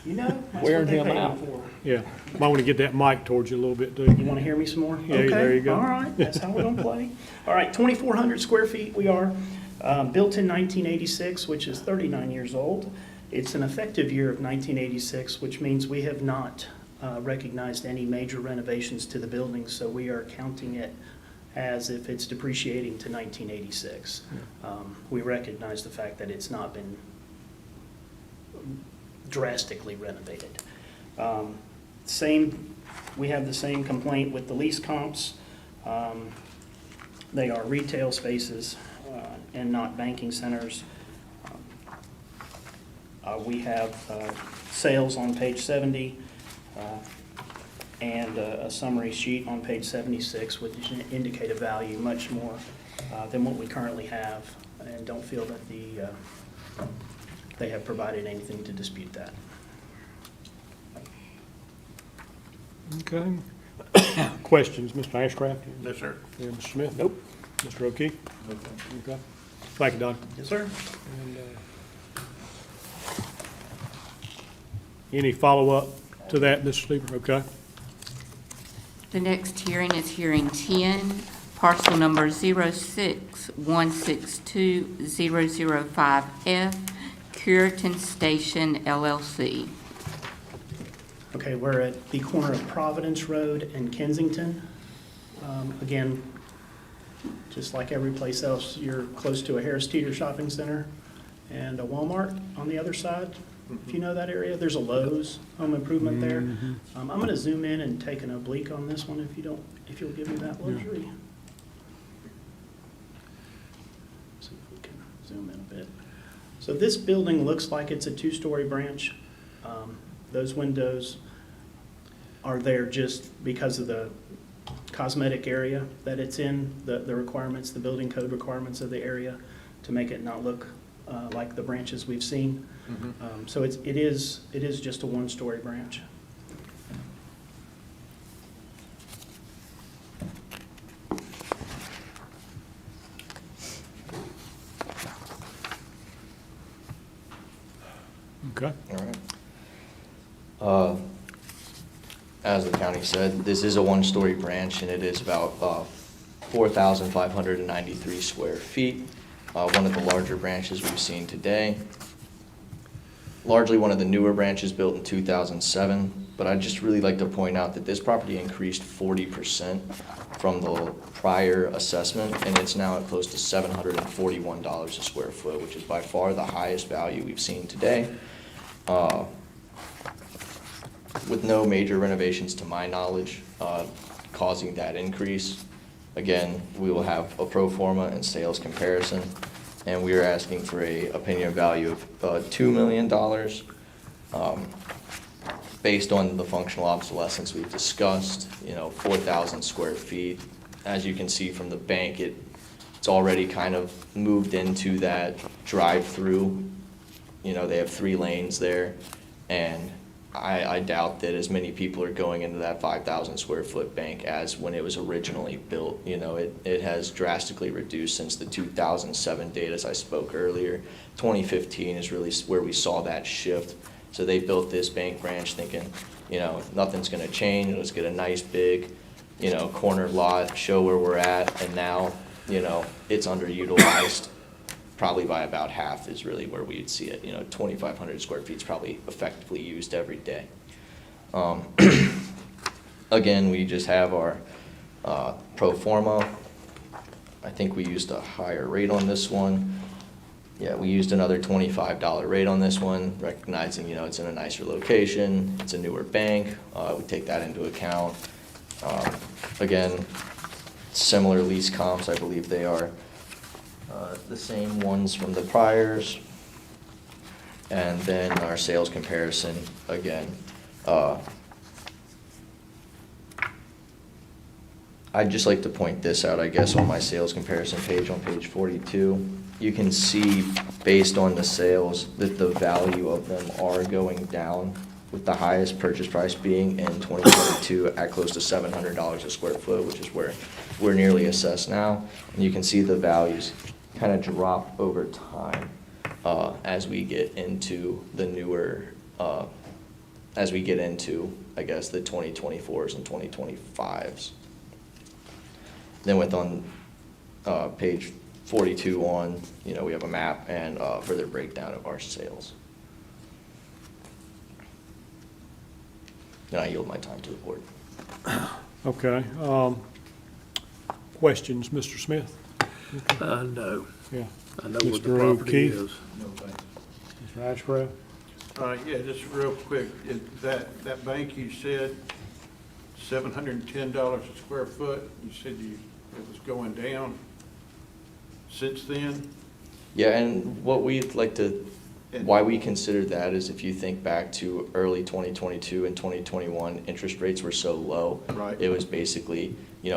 You know, that's Wearing what they him pay out. me for. Yeah, might want to get that mic towards you a little bit, too. You want to hear me some more? Yeah, Okay, there you go. All right, that's how we're going to play. All right, 2,400 square feet we are. Built in 1986, which is 39 years old. It's an effective year of 1986, which means we have not recognized any major renovations to the building, so we are counting it as if it's depreciating to 1986. We recognize the fact that it's not been drastically renovated. We have the same complaint with the lease comps. They are retail spaces and not banking centers. We have sales on page 70 and a summary sheet on page 76, which indicate a value much more than what we currently have, and don't feel that they have provided anything to dispute that. Okay. Questions, Mr. Ashcraft? Yes, sir. Yeah, Mr. Smith? Nope. Mr. O'Keefe? Okay. Thank you, Don. Yes, sir. And, any follow-up to that, Mr. Stever? Okay. The next hearing is hearing 10, parcel number 06162-005F, Curitan Station LLC. Okay, we're at the corner of Providence Road and Kensington. Again, just like every place else, you're close to a Harris Teeter Shopping Center and a Walmart on the other side. If you know that area, there's a Lowe's home improvement there. I'm going to zoom in and take an oblique on this one if you'll give me that luxury. See if we can zoom in a bit. So this building looks like it's a two-story branch. Those windows are there just because of the cosmetic area that it's in, the requirements, the building code requirements of the area to make it not look like the branches we've seen. So it is just a one-story branch. Okay. All right. As the county said, this is a one-story branch, and it is about 4,593 square feet. One of the larger branches we've seen today. Largely one of the newer branches built in 2007, but I'd just really like to point out that this property increased 40% from the prior assessment, and it's now at close to $741 a square foot, which is by far the highest value we've seen today. with no major renovations to my knowledge causing that increase. Again, we will have a pro forma and sales comparison, and we are asking for a opinion value of $2 million based on the functional obsolescence we've discussed, 4,000 square feet. As you can see from the bank, it's already kind of moved into that drive-through. They have 3 lanes there, and I doubt that as many people are going into that 5,000 square foot bank as when it was originally built. It has drastically reduced since the 2007 data, as I spoke earlier. 2015 is really where we saw that shift. So they built this bank branch thinking, nothing's gonna change, let's get a nice big, corner lot, show where we're at, and now, it's underutilized probably by about half is really where we'd see it. 2,500 square feet is probably effectively used every day. Again, we just have our pro forma. I think we used a higher rate on this one. Yeah, we used another $25 rate on this one, recognizing, it's in a nicer location, it's a newer bank, we take that into account. Again, similar lease comps, I believe they are the same ones from the priors. And then our sales comparison, again, I'd just like to point this out, I guess, on my sales comparison page on page 42. You can see, based on the sales, that the value of them are going down, with the highest purchase price being in 2022 at close to $700 a square foot, which is where we're nearly assessed now. And you can see the values kind of drop over time as we get into the newer, I guess, the 2024s and 2025s. Then on page 42 on, we have a map and further breakdown of our sales. And I yield my time to the board. Okay. Questions, Mr. Smith? No, Yeah. I know what the Mr. property O'Keefe? is. Mr. Ashcraft? Yeah, just real quick, that bank you said, $710 a square foot, you said it was going down since then? Yeah, and what we'd like to, why we consider that is if you think back to early 2022 and 2021, interest rates were so low. Right. It was basically,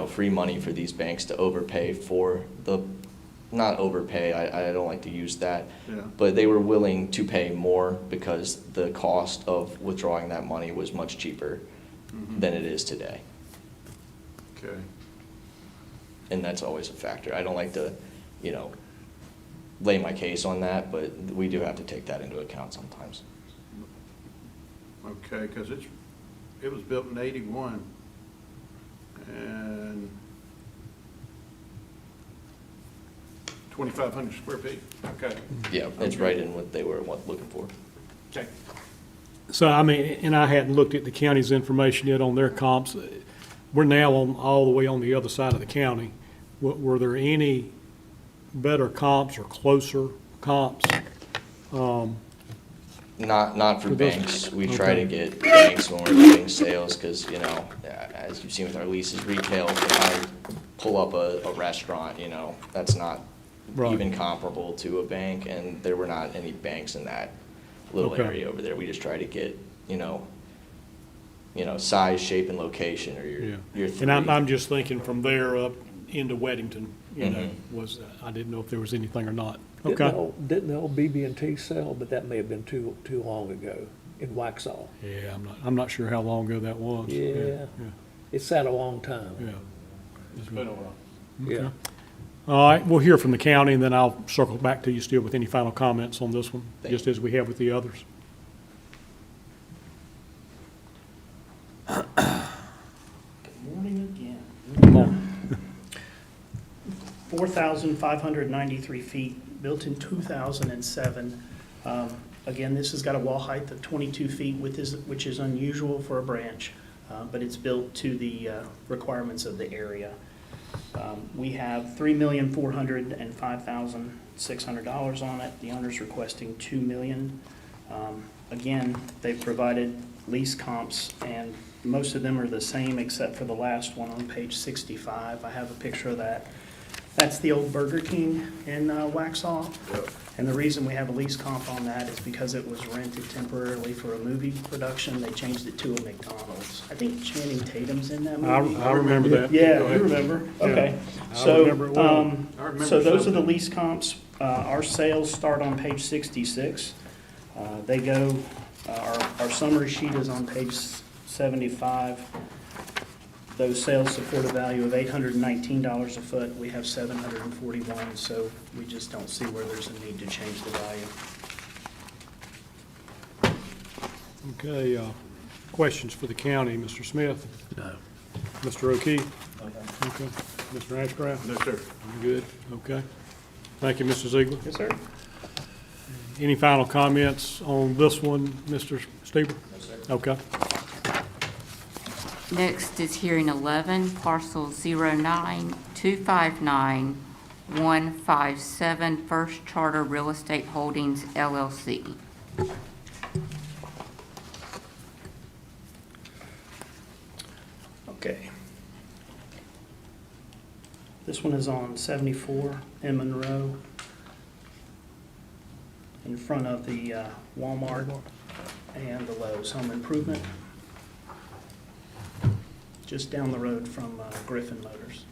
free money for these banks to overpay for not overpay, I don't like to use that. Yeah. But they were willing to pay more because the cost of withdrawing that money was much cheaper than it is today. Okay. And that's always a factor. I don't like to, lay my case on that, but we do have to take that into account sometimes. Okay, because it was built in 81, and 2,500 square feet, okay. Yeah, it's Okay. right in what they were looking for. Okay. So, and I hadn't looked at the county's information yet on their comps. We're now all the way on the other side of the county. Were there any better comps or closer comps? Not for For those- banks. We try okay. to get banks when we're doing sales, because, as you've seen with our leases, retail, if I pull up a restaurant, that's not Right. even comparable to a bank, and there were not any banks in that little Okay. area over there. We just try to get, size, shape, and location, or Yeah. your three. And I'm just thinking from there up into Weddington, Mhm. I didn't know if there was anything or not. Didn't Okay. the old BB&T sell, but that may have been too long ago in Waxhaw. Yeah, I'm not sure how long ago that was. Yeah. It sat a long time. Yeah. It's been a while. Yeah. All right, we'll hear from the county, and then I'll circle back to you still with any final comments on this one, Thank just as we have with the others. Good morning again. Come on. 4,593 feet, built in 2007. Again, this has got a wall height of 22 feet, which is unusual for a branch, but it's built to the requirements of the area. We have $3,405,600 on it. The owner's requesting $2 million. Again, they've provided lease comps, and most of them are the same except for the last one on page 65. I have a picture of that. That's the old Burger King in Waxhaw. And the reason we have a lease comp on that is because it was rented temporarily for a movie production. They changed it to a McDonald's. I think Channing Tatum's in that movie. I remember that. Yeah, Go you ahead. remember? Yeah. Okay. I So, remember it well. I remember so those are the something. lease comps. Our sales start on page 66. They go, our summary sheet is on page 75. Those sales support a value of $819 a foot. We have 741, so we just don't see where there's a need to change the value. Okay, questions for the county, Mr. Smith? No. Mr. O'Keefe? Okay. Mr. Ashcraft? No, sir. Good, okay. Thank you, Mr. Ziegler. Yes, sir. Any final comments on this one, Mr. Stever? No, sir. Okay. Next is hearing 11, parcel 09259-157, First Charter Real Estate Holdings LLC. Okay. This one is on 74 in Monroe, in front of the Walmart and the Lowe's Home Improvement, just down the road from Griffin Motors.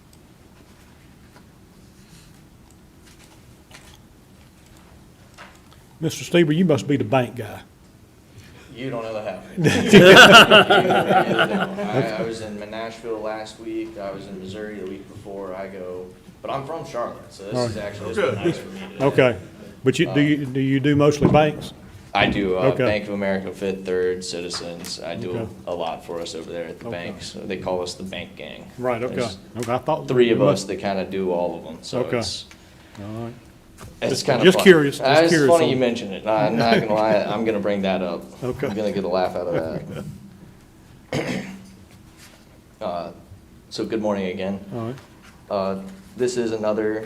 Mr. Stever, you must be the bank guy. You don't know the half. I was in Nashville last week. I was in Missouri the week before. But I'm from Charlotte, so this is actually just nice for me today. Okay. But do you do mostly banks? I do, Okay. Bank of America, Fifth Third, Citizens. I do Okay. a lot for us over there at the Okay. bank. So they call us the bank gang. Right, okay. There's Okay, I thought. three of you us must- that kind of do all of them, so Okay. it's All right. It's kind of Just fun. curious, just It's curious funny on- you mention it. I'm not gonna lie, I'm gonna bring that up. Okay. I'm gonna get a laugh out of that. So good morning again. All right. This is another,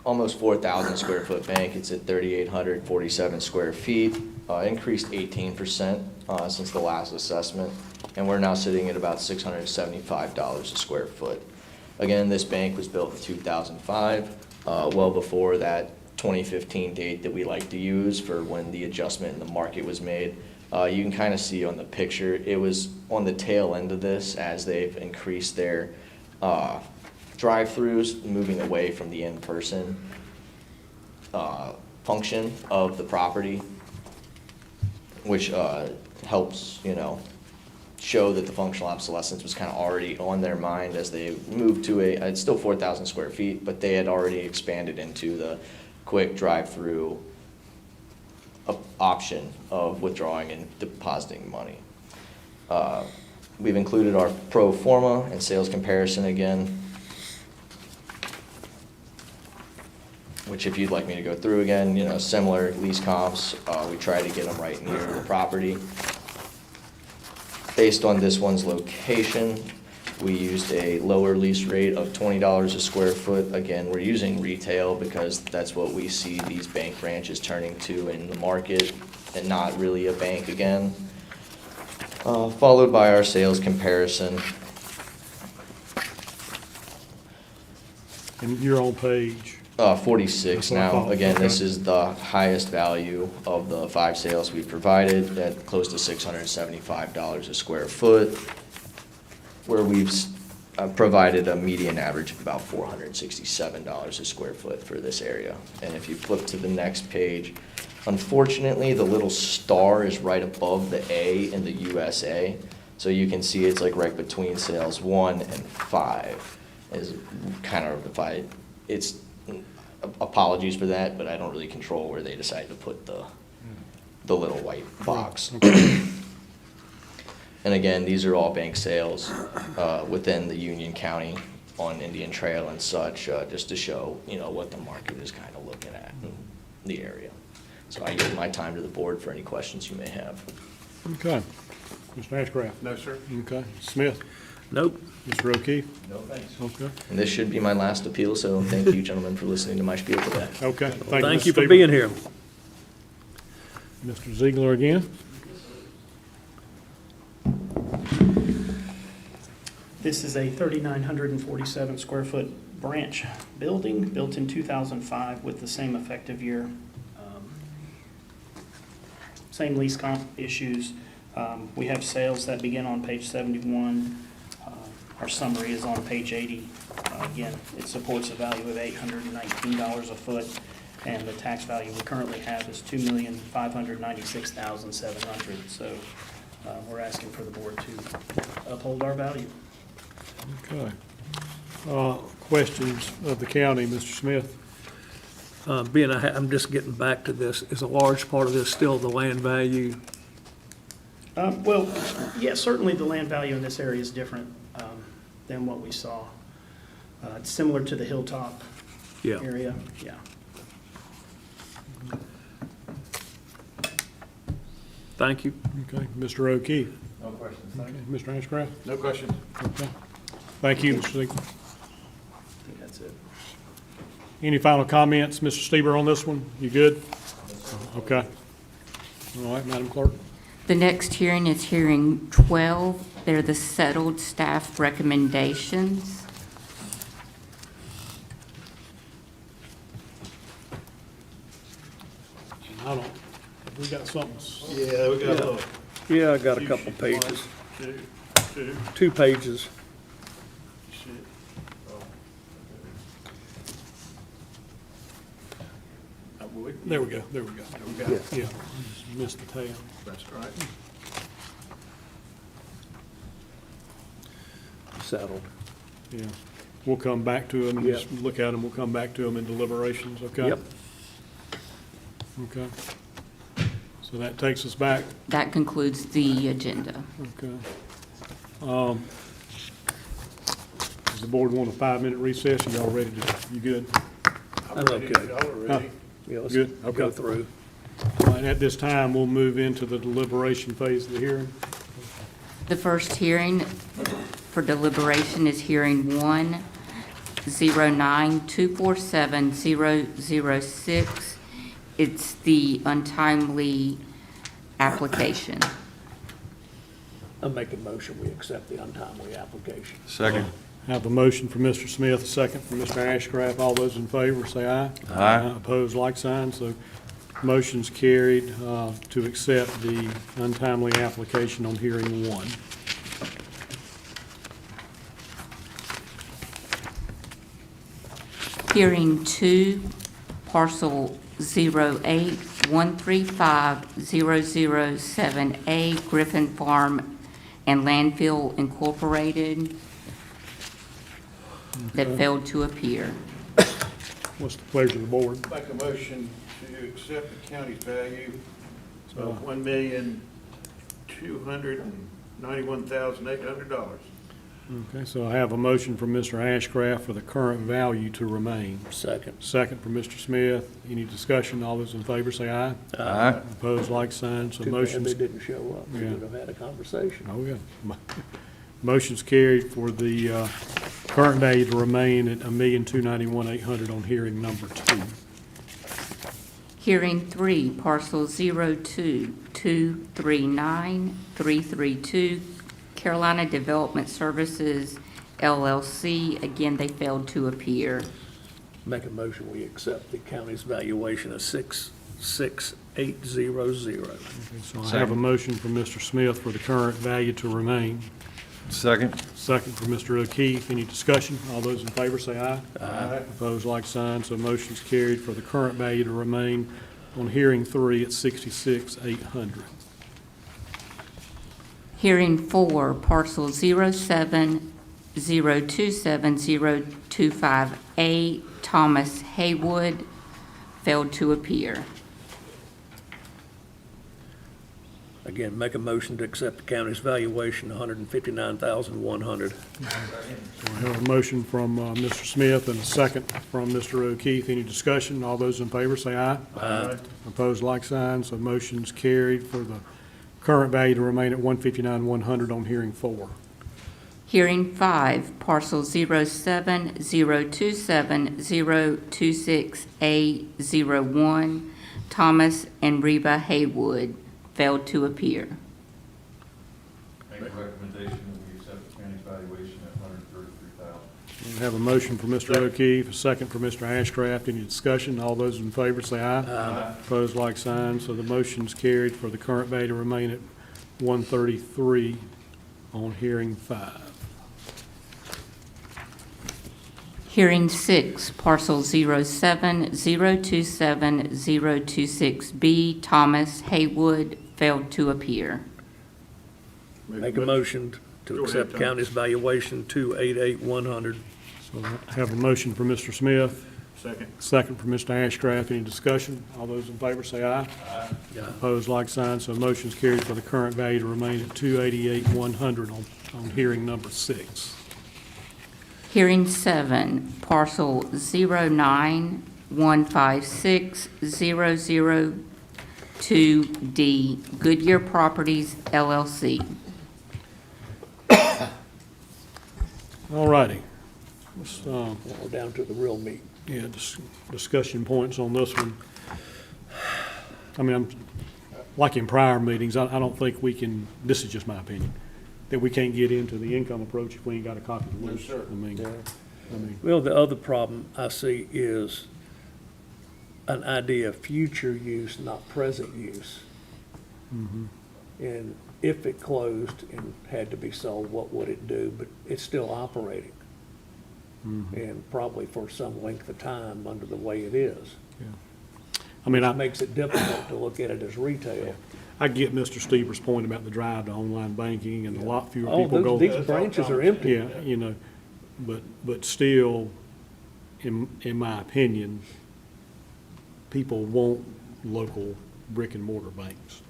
almost 4,000 square foot bank. It's at 3,847 square feet, increased 18%, since the last assessment. And we're now sitting at about $675 a square foot. Again, this bank was built in 2005, well before that 2015 date that we like to use for when the adjustment in the market was made. You can kind of see on the picture, it was on the tail end of this as they've increased their drive-throughs, moving away from the in-person function of the property, which helps, show that the functional obsolescence was kind of already on their mind as they moved to it's still 4,000 square feet, but they had already expanded into the quick drive-through option of withdrawing and depositing money. We've included our pro forma and sales comparison again, which if you'd like me to go through again, similar lease comps, we try to get them right near the property. Based on this one's location, we used a lower lease rate of $20 a square foot. Again, we're using retail because that's what we see these bank branches turning to in the market and not really a bank again. Followed by our sales comparison. And you're on page, 46 That's what I now. thought. Again, this Okay. is the highest value of the 5 sales we provided at close to $675 a square foot, where we've provided a median average of about $467 a square foot for this area. And if you flip to the next page, unfortunately, the little star is right above the A in the USA. So you can see it's like right between sales 1 and 5 is kind of it's apologies for that, but I don't really control where they decide to put the little white box. And again, these are all bank sales within the Union County on Indian Trail and such, just to show, what the market is kind of looking at in the area. So I give my time to the board for any questions you may have. okay. Mr. Ashcraft? No, sir. Okay. Smith? Nope. Mr. O'Keefe? No, thanks. Okay. And this should be my last appeal, so thank you, gentlemen, for listening to my spiel today. Okay. Thank Mr. you for Stever. being here. Mr. Ziegler again. This is a 3,947 square foot branch building built in 2005 with the same effective year. Same lease comp issues. We have sales that begin on page 71. Our summary is on page 80. Again, it supports a value of $819 a foot, and the tax value we currently have is $2,596,700. So we're asking for the board to uphold our value. Okay. Questions of the county, Mr. Smith? Being I'm just getting back to this, is a large part of this still the land value? Well, yeah, certainly the land value in this area is different than what we saw. It's similar to the Hilltop Yeah. area, yeah. Thank you. Okay, Mr. O'Keefe? No questions, Okay, Mr. Ashcraft? No questions. Okay. Thank you, Mr. Ziegler. I think that's it. Any final comments, Mr. Stieber, on this one? You good? Okay. All right, Madam Clerk. The next hearing is hearing 12. They're the settled staff recommendations. I don't, we got something. Yeah, we got a little. Yeah, I got a couple pages, Two. 2 pages. There we go, there we go. We got it. Yeah, I just missed the tab. That's right. Settled. Yeah. We'll come back to them, Yep. just look at them, we'll come back to them in deliberations, okay? Yep. Okay. So that takes us back, That concludes the agenda. okay. Does the board want a 5-minute recess? Are y'all ready to, you good? I'm okay. Y'all are ready. Yeah, let's Good, go okay. through. All right, at this time, we'll move into the deliberation phase of the hearing. The first hearing for deliberation is hearing 109247006. It's the untimely application. I'll make a motion, we accept the untimely application. Second. Have a motion from Mr. Smith, a second from Mr. Ashcraft. All those in favor, say aye. Aye. Opposed, like sign. So motion's carried to accept the untimely application on hearing 1. Hearing 2, parcel 081350007A, Griffin Farm and Landfill Incorporated, that failed to appear. What's the pleasure of the board? Make a motion to accept the county's value of $1,291,800. Okay, so I have a motion from Mr. Ashcraft for the current value to remain. Second. Second from Mr. Smith. Any discussion? All those in favor, say aye. Aye. Opposed, like sign. So Too bad motion's they didn't show up. We Yeah. would have had a conversation. Oh, yeah. Motion's carried for the current value to remain at $1,291,800 on hearing number 2. Hearing 3, parcel 022393332, Carolina Development Services LLC. Again, they failed to appear. Make a motion, we accept the county's valuation of 66800. So I have a motion from Mr. Smith for the current value to remain. Second. Second from Mr. O'Keefe. Any discussion? All those in favor say aye. Aye. Opposed, like sign. So motion's carried for the current value to remain on hearing 3 at $66,800. Hearing 4, parcel 070270258, Thomas Haywood, failed to appear. Again, make a motion to accept the county's valuation, $159,100. So I have a motion from Mr. Smith and a second from Mr. O'Keefe. Any discussion? All those in favor say aye. Aye. Opposed, like sign. So motion's carried for the current value to remain at $159,100 on hearing 4. Hearing 5, parcel 070270226A01, Thomas and Reba Haywood failed to appear. Make a recommendation that we accept the county's valuation at $133,000. We have a motion for Mr. O'Keefe, a second for Mr. Ashcraft. Any discussion? All those in favor say aye. Aye. Opposed, like sign. So the motion's carried for the current value to remain at 133 on hearing 5. Hearing 6, parcel 07027026B, Thomas Haywood failed to appear. Make a motion to Go ahead, accept Tom. county's valuation 288,100. So I have a motion for Mr. Smith, Second. second for Mr. Ashcraft. Any discussion? All those in favor say aye. Yeah. Opposed, like sign. So motion's carried for the current value to remain at 288,100 on hearing number 6. Hearing 7, parcel 091560002D, Goodyear Properties LLC. All righty. Let's, Now we're down to the real meat. yeah, discussion points on this one. I mean, like in prior meetings, I don't think we can, this is just my opinion, that we can't get into the income approach if we ain't got a copy of the lease. sir. I mean, Well, the other problem I see is an idea of future use, not present use. And if it closed and had to be sold, what would it do? But it's still operating. And probably for some length of time under the way it is. I mean, Which makes it difficult to look at it as retail. I get Mr. Stever's point about the drive to online banking and a lot fewer Oh, people go. these branches are empty. Yeah, you know, but still, in my opinion, people want local brick and mortar banks.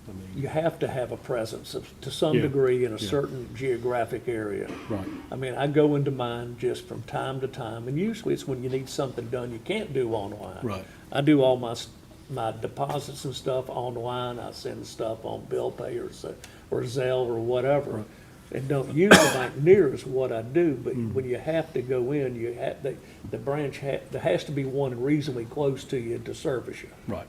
I mean, You have to have a presence to some Yeah, degree in a yeah. certain geographic area. right, I mean, I go into mine just from time to time, and usually it's when you need something done you can't do online. right, I do all my deposits and stuff online. I send stuff on bill pay or Zelle or whatever. Right. And don't use the bank near as what I do, but Mm. when you have to go in, the branch there has to be one reasonably close to you to service you. right.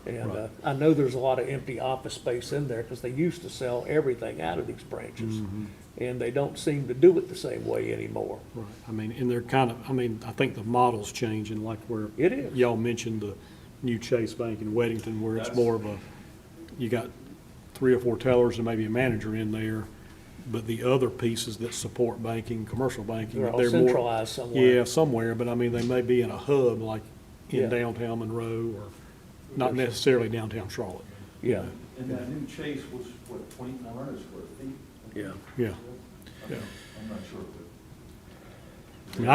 And Right. I know there's a lot of empty office space in there because they used to sell everything out of these branches. Mm-hmm. And they don't seem to do it the same way anymore. Right, I mean, and they're kind of, I mean, I think the model's changing, like where. It is. Y'all mentioned the new Chase Bank in Weddington, where it's more of a, you got 3 or 4 tellers and maybe a manager in there, but the other pieces that support banking, commercial banking, They're all they're more. centralized somewhere. Yeah, somewhere, but I mean, they may be in a hub, like Yeah. in downtown Monroe, or not necessarily downtown Charlotte. Yeah, And that new Chase was, what, 2,400 square feet? yeah. Yeah, yeah. I'm not sure, but I mean,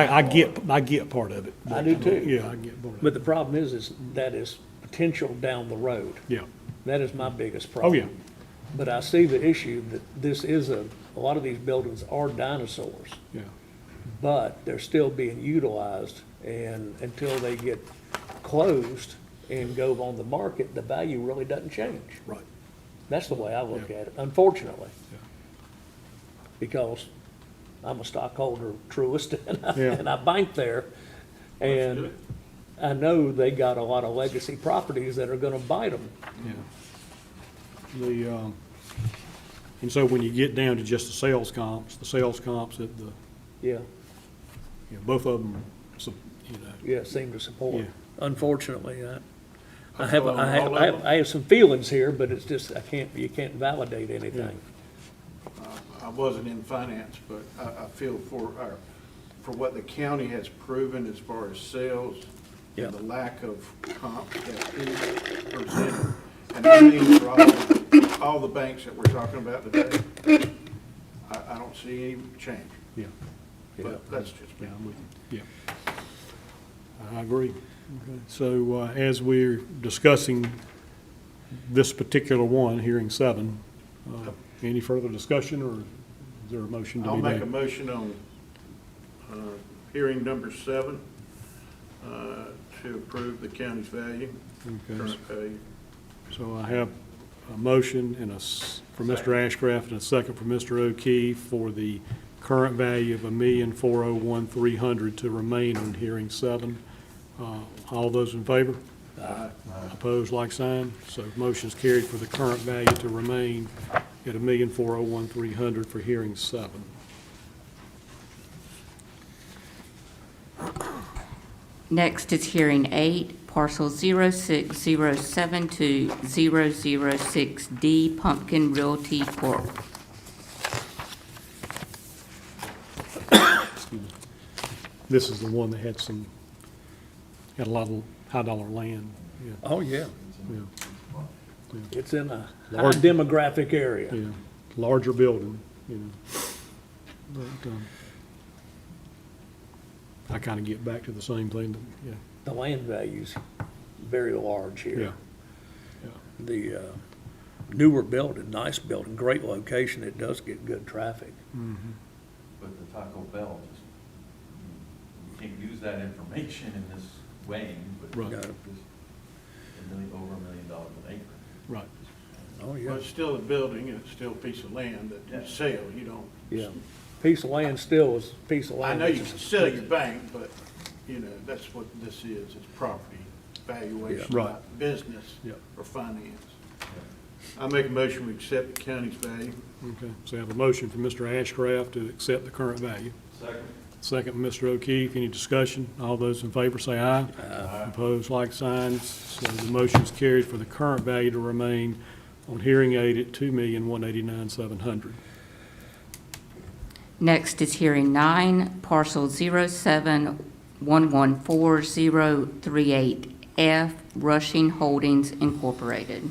I get part of it. I do too. Yeah, I get part of But it. the problem is that is potential down the road. Yeah, That is my biggest oh, problem. yeah, But I see the issue that this is a lot of these buildings are dinosaurs, yeah, but they're still being utilized. And until they get closed and go on the market, the value really doesn't change. right. That's the way I look Yeah. at it, unfortunately. Yeah. Because I'm a stockholder of Truist Yeah. and I bank there. And good. I know they got a lot of legacy properties that are gonna bite them. Yeah. And so when you get down to just the sales comps at the, Yeah, both of them, so, yeah, seem to support. Yeah. Unfortunately, I That's have, all- I have, all I of have, I have some feelings here, but it's just, you can't validate anything. I wasn't in finance, but I feel for what the county has proven as far as sales Yeah. and the lack of comp that is presented. And I mean, for all the banks that we're talking about today, I don't see any change, yeah, but that's just me. yeah, I'm with you, yeah. I agree. Okay. So, as we're discussing this particular one, hearing 7, any further discussion, or is there a motion to I'll be make made? a motion on hearing number 7 to approve the county's value, Okay. current value. So I have a motion and for Mr. Ashcraft and a second for Mr. O'Keefe for the current value of $1,401,300 to remain on hearing 7. All those in favor? Opposed, like sign. So motion's carried for the current value to remain at $1,401,300 for hearing 7. Next is hearing 8, parcel 06072-006D Pumpkin Realty Corp. This is the one that had a lot of high dollar land. Yeah, Oh, yeah. yeah, It's in a high Large- demographic area. yeah. Larger building, you know. But, I kind of get back to the same thing, that, yeah, The land value's very large yeah, here. yeah. The newer building, nice building, great location, it does get good traffic. But the Taco Bell, just, you can't use that information in this weighing, but Right. just over $1 million an acre. Right. Oh, Well, yeah. it's still a building, and it's still a piece of land that you sell, you don't. Yeah. Piece of land still is a piece of I land. know you It's can just- sell your bank, but, you know, that's what this is, it's property valuation, Yeah. not business Yeah. or finance. I make a motion we accept the county's value. Okay, so I have a motion from Mr. Ashcraft to accept the current value. Second from Mr. O'Keefe. Any discussion? All those in favor say aye. Aye. Opposed, like signs. So the motion's carried for the current value to remain on hearing aid at $2,189,700. Next is hearing 9, parcel 07114-038F, Rushing Holdings Incorporated.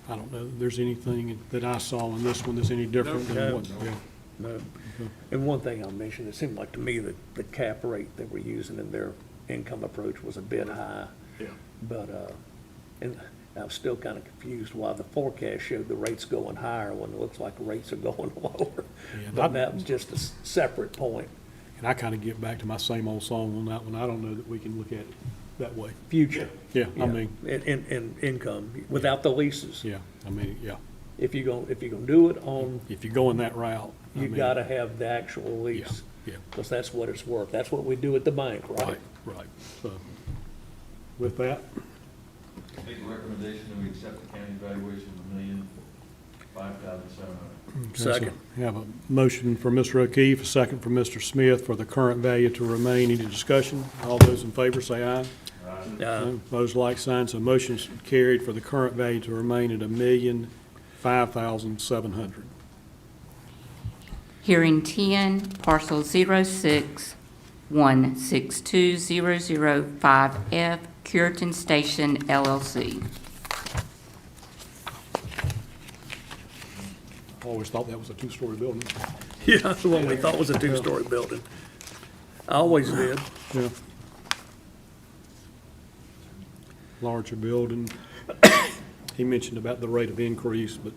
I don't know that there's anything that I saw in this one that's any different than No. what, yeah. No. And one thing I'll mention, it seemed like to me that the cap rate that we're using in their income approach was a bit high. Yeah. But, and I was still kind of confused why the forecast showed the rates going higher when it looks like the rates are going lower. Yeah, But that was just a separate point. And I kind of get back to my same old song on that one. I don't know that we can look at it that way. Future. Yeah, I mean, In income, without the leases. yeah, I mean, yeah. If you're gonna do it on, If you're going that route, I you mean, gotta have the actual lease. yeah. Because that's what it's worth. That's what we do at the bank, right? Right, right. So with that, Make a recommendation that we accept the county's valuation of $1,005,700. Second. we have a motion for Mr. O'Keefe, a second for Mr. Smith for the current value to remain. Any discussion? All those in favor say aye. Opposed, like sign. So motion's carried for the current value to remain at $1,005,700. Hearing 10, parcel 061620005F, Curitan Station LLC. I always thought that was a two-story building. Yeah, that's the one we thought was a two-story building. I always did. Yeah. Larger building. He mentioned about the rate of increase, but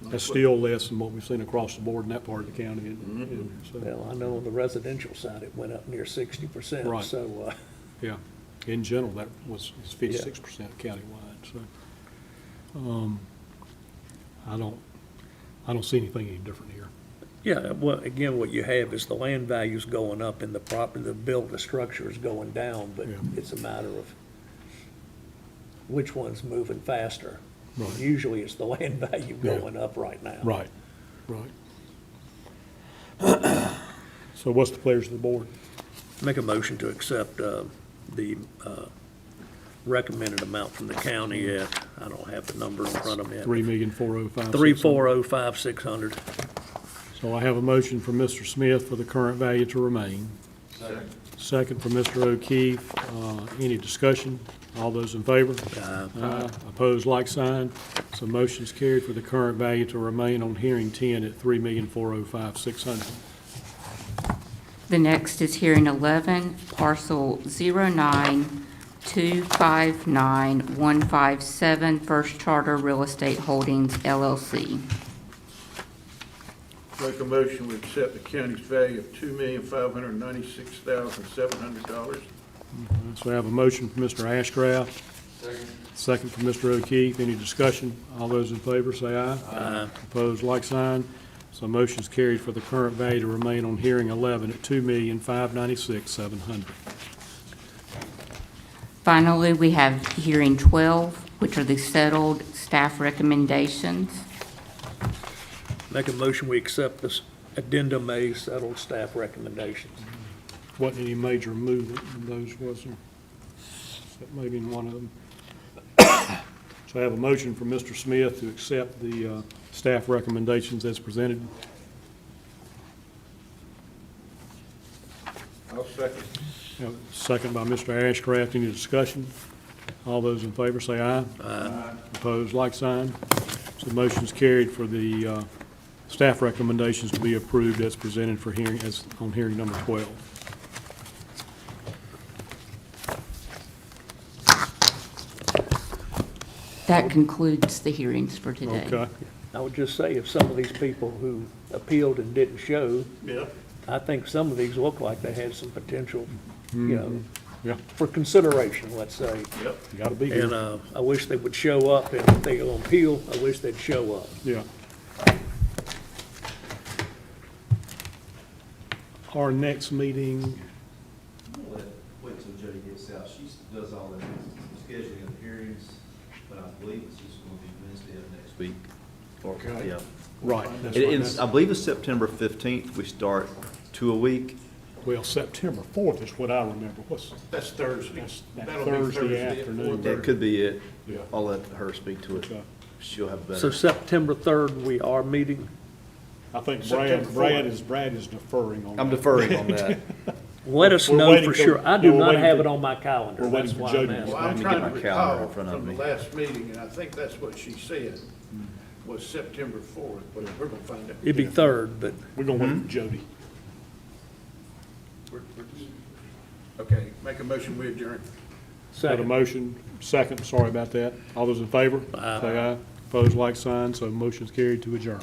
that's still less than what we've seen across the board in that part of the county. isn't it? So, Well, I know on the residential side, it went up near 60%. Right. So, yeah, in general, that was 56% countywide, so. I don't see anything any different here. yeah, well, again, what you have is the land value's going up and the build, the structure is going down, but Yeah. it's a matter of which one's moving faster. Right. Usually it's the land value Yeah. going up right now. Right, right. So what's the pleasure of the board? Make a motion to accept the recommended amount from the county at, I don't have the number in front of me. $3,405,600. 3405600. So I have a motion from Mr. Smith for the current value to remain. Second from Mr. O'Keefe. Any discussion? All those in favor? Aye. Opposed, like sign. So motion's carried for the current value to remain on hearing 10 at $3,405,600. The next is hearing 11, parcel 092591157, First Charter Real Estate Holdings LLC. Make a motion we accept the county's value of $2,596,700. So I have a motion from Mr. Ashcraft. Second from Mr. O'Keefe. Any discussion? All those in favor say aye. Aye. Opposed, like sign. So motion's carried for the current value to remain on hearing 11 at $2,596,700. Finally, we have hearing 12, which are the settled staff recommendations. Make a motion, we accept this addendum A, settled staff recommendations. Wasn't any major movement in those, was there? That may be in one of them. So I have a motion from Mr. Smith to accept the staff recommendations as presented. I'll second. Have a second by Mr. Ashcraft. Any discussion? All those in favor say aye. Aye. Opposed, like sign. So motion's carried for the staff recommendations to be approved as presented for hearing, as on hearing number 12. That concludes the hearings for today. Okay. I would just say, if some of these people who appealed and didn't show, Yeah. I think some of these look like they had some potential, you know, Yeah, for consideration, let's say. Yep. you gotta be And here. I wish they would show up, and if they go on appeal, I wish they'd show up. Yeah. Our next meeting, Wait till Jody gets out. She does all the scheduling of the hearings, but I believe it's just gonna be Wednesday of next week. Okay. Yeah. right. that's It right. is, I believe it's September 15th. We start 2 a week. Well, September 4th is what I remember. That's Thursday. That's That'll be Thursday at afternoon. 4:30. That could be it. Yeah. I'll let her speak to it. Okay. She'll have So better. September 3rd, we are meeting. I think September Brad 4th. is deferring on that. I'm deferring on that. Let us We're know waiting for till- sure. I no, do we're not waiting have for- it on my calendar. we're waiting That's for why Jody. I'm asking. Well, Let I'm me trying get to my calendar in recall front of from the me. last meeting, and I think that's what she said, was September 4th, but we're gonna find out. It'd be 3rd, but We're gonna wait for Jody. Okay, make a motion, we adjourn. Got a second. motion, second, sorry about that. All those in favor? Say aye. Opposed, like sign, so motion's carried to adjourn.